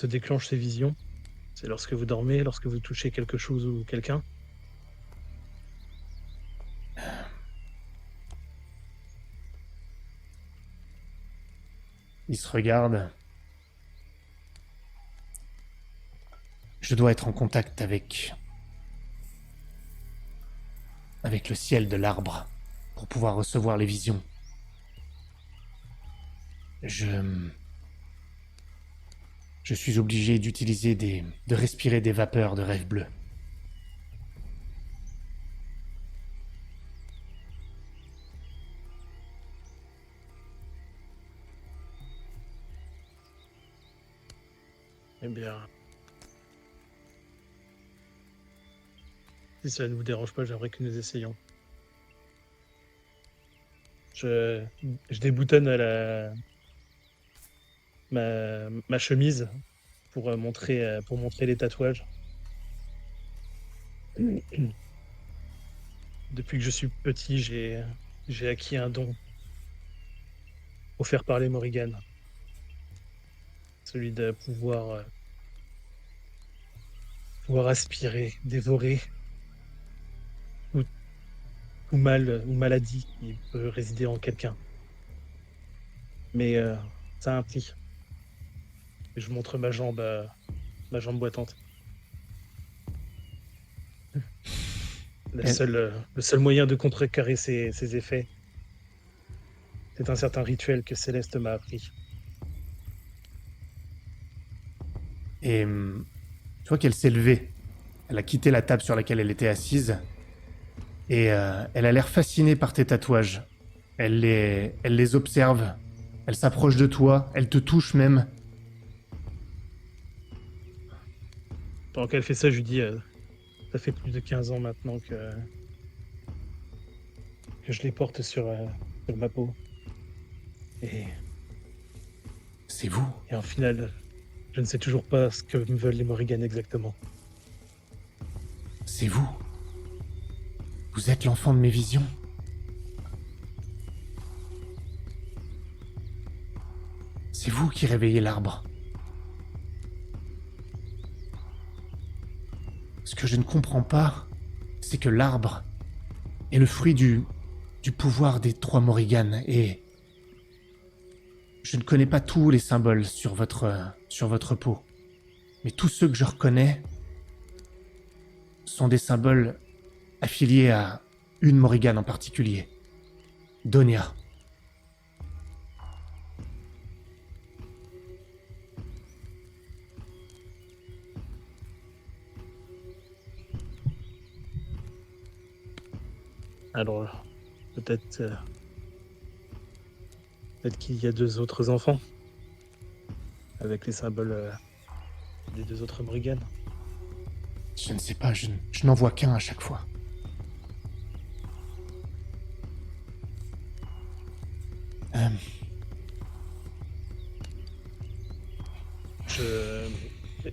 E: déclenchent ces visions? C'est lorsque vous dormez, lorsque vous touchez quelque chose ou quelqu'un?
B: Il se regarde. Je dois être en contact avec le ciel de l'arbre pour pouvoir recevoir les visions. Je suis obligé d'utiliser de respirer des vapeurs de rêve bleu.
E: Eh bien, si ça ne vous dérange pas, j'aimerais que nous essayions. Je déboutonne ma chemise pour montrer les tatouages. Depuis que je suis petit, j'ai acquis un don pour faire parler Morrigan. Celui de pouvoir aspirer, dévorer tout mal ou maladie qui peut résider en quelqu'un. Mais ça a un prix. Et je montre ma jambe boitante. Le seul moyen de contrecarrer ces effets, c'est un certain rituel que Céleste m'a appris.
B: Et tu vois qu'elle s'est levée. Elle a quitté la table sur laquelle elle était assise. Et elle a l'air fascinée par tes tatouages. Elle les observe. Elle s'approche de toi. Elle te touche même.
E: Pendant qu'elle fait ça, je lui dis ça fait plus de 15 ans maintenant que je les porte sur ma peau. Et
B: C'est vous.
E: en final, je ne sais toujours pas ce que me veulent les Morrigan exactement.
B: C'est vous. Vous êtes l'enfant de mes visions. C'est vous qui réveillez l'arbre. Ce que je ne comprends pas, c'est que l'arbre est le fruit du pouvoir des 3 Morrigan et je ne connais pas tous les symboles sur votre peau. Mais tous ceux que je reconnais sont des symboles affiliés à une Morrigan en particulier. Donia.
E: Alors, peut-être qu'il y a 2 autres enfants avec les symboles des 2 autres Morrigan.
B: Je ne sais pas, je n'en vois qu'un à chaque fois.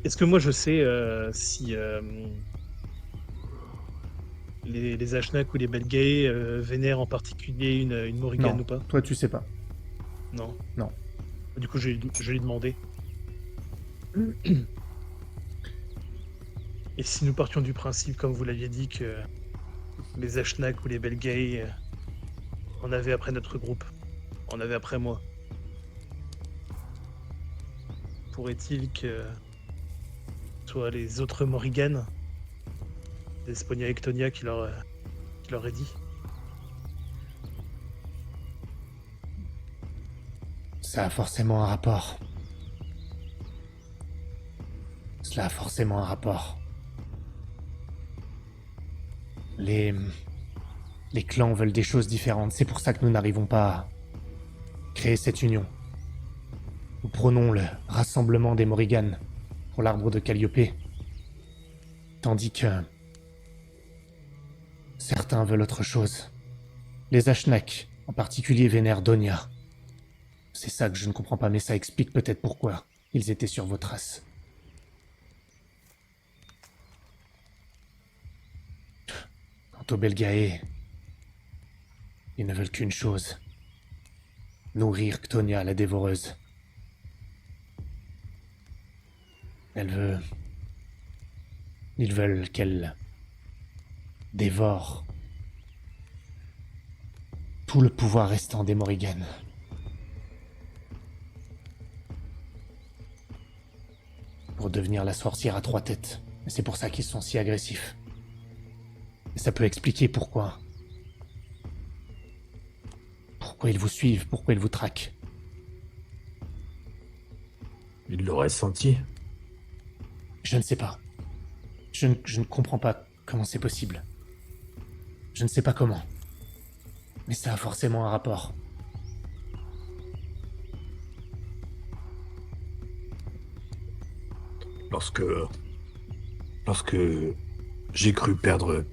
E: Est-ce que moi je sais si les Ashnak ou les Belgae vénèrent en particulier une Morrigan
B: Non,
E: ou pas?
B: toi tu sais pas.
E: Non.
B: Non.
E: Du coup, je vais lui demander. Et si nous partions du principe, comme vous l'aviez dit, que les Ashnak ou les Belgae en avaient après notre groupe, en avaient après moi, pourrait-il que ce soit les autres Morrigan, des Sponia Ectonia qui leur aient dit?
B: Ça a forcément un rapport. Cela a forcément un rapport. Les clans veulent des choses différentes. C'est pour ça que nous n'arrivons pas à créer cette union. Nous prônons le rassemblement des Morrigan pour l'arbre de Calliope. Tandis que certains veulent autre chose. Les Ashnak, en particulier, vénèrent Donia. C'est ça que je ne comprends pas, mais ça explique peut-être pourquoi ils étaient sur vos traces. Quant aux Belgae, ils ne veulent qu'une chose. Nourrir Ctonia, la dévoreuse. Ils veulent qu'elle dévore tout le pouvoir restant des Morrigan. Pour devenir la sorcière à 3 têtes. Et c'est pour ça qu'ils sont si agressifs. Et ça peut expliquer pourquoi. Pourquoi ils vous suivent, pourquoi ils vous traquent.
D: Il l'aurait senti.
B: Je ne sais pas. Je ne comprends pas comment c'est possible. Je ne sais pas comment. Mais ça a forcément un rapport.
D: Lorsque j'ai cru perdre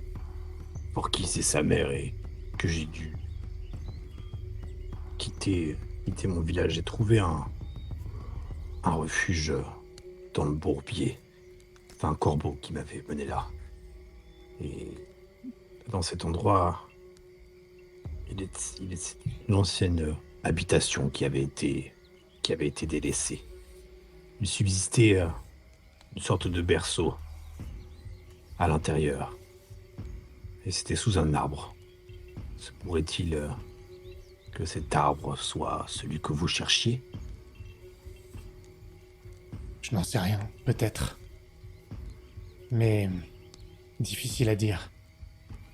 D: Porkis et sa mère et que j'ai dû quitter mon village, j'ai trouvé un refuge dans le bourbier. Enfin, un corbeau qui m'avait mené là. Et dans cet endroit, il est une ancienne habitation qui avait été délaissée. Il subsistait une sorte de berceau à l'intérieur. Et c'était sous un arbre. Se pourrait-il que cet arbre soit celui que vous cherchiez?
B: Je n'en sais rien, peut-être. Mais difficile à dire.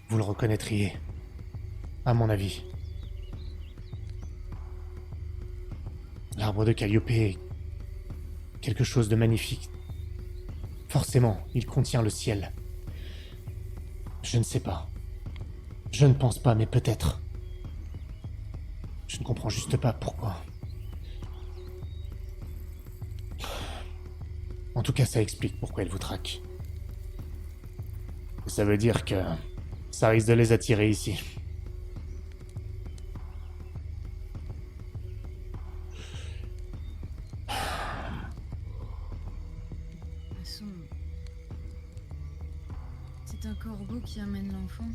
B: Vous le reconnaîtriez, à mon avis. L'arbre de Calliope est quelque chose de magnifique. Forcément, il contient le ciel. Je ne sais pas. Je ne pense pas, mais peut-être. Je ne comprends juste pas pourquoi. En tout cas, ça explique pourquoi elle vous traque. Ça veut dire que ça risque de les attirer ici.
F: De toute façon, c'est un corbeau qui amène l'enfant.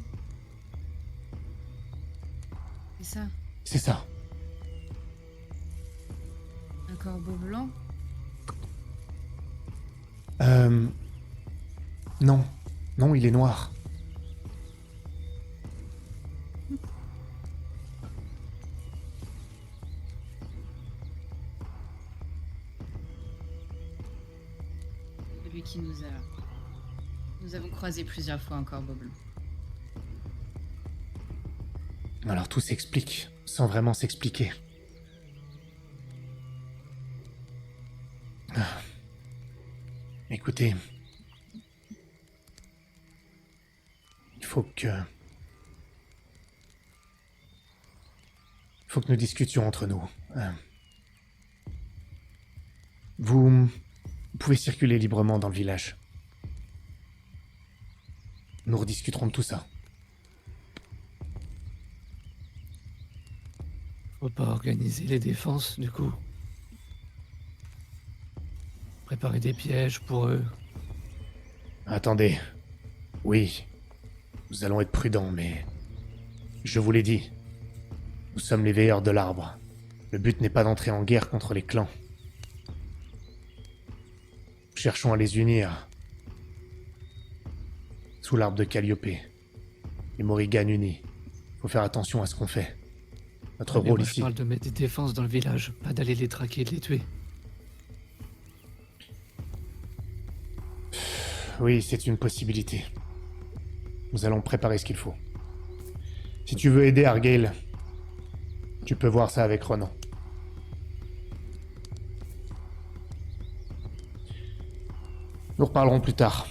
F: C'est ça,
B: C'est ça.
F: un corbeau blanc.
B: Non. Non, il est noir.
F: Celui qui nous a... Nous avons croisé plusieurs fois un corbeau blanc.
B: Alors tout s'explique, sans vraiment s'expliquer. Ah. Écoutez, il faut que nous discutions entre nous. Vous pouvez circuler librement dans le village. Nous rediscuterons de tout ça.
A: Faut pas organiser les défenses, du coup. Préparer des pièges pour eux.
B: Attendez. Oui, nous allons être prudents, mais... Je vous l'ai dit. Nous sommes les veilleurs de l'arbre. Le but n'est pas d'entrer en guerre contre les clans. Cherchons à les unir. Sous l'arbre de Calliope. Les Morrigan unis. Faut faire attention à ce qu'on fait. Notre
A: Mais
B: rôle
A: moi, je
B: ici.
A: parle de mettre des défenses dans le village, pas d'aller les traquer et de les tuer.
B: Oui, c'est une possibilité. Nous allons préparer ce qu'il faut. Si tu veux aider Argyle, tu peux voir ça avec Ronan. Nous reparlerons plus tard.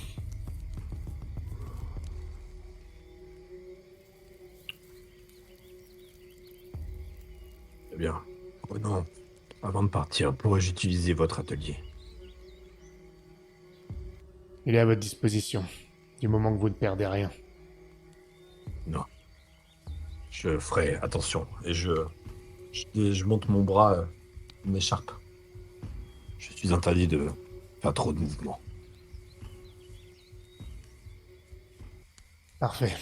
D: Eh bien, Ronan, avant de partir, pourrais-je utiliser votre atelier?
B: Il est à votre disposition, du moment que vous ne perdez rien.
D: Non. Je ferai attention et je monte mon bras, une écharpe. Je suis interdit de faire trop de mouvements.
B: Parfait.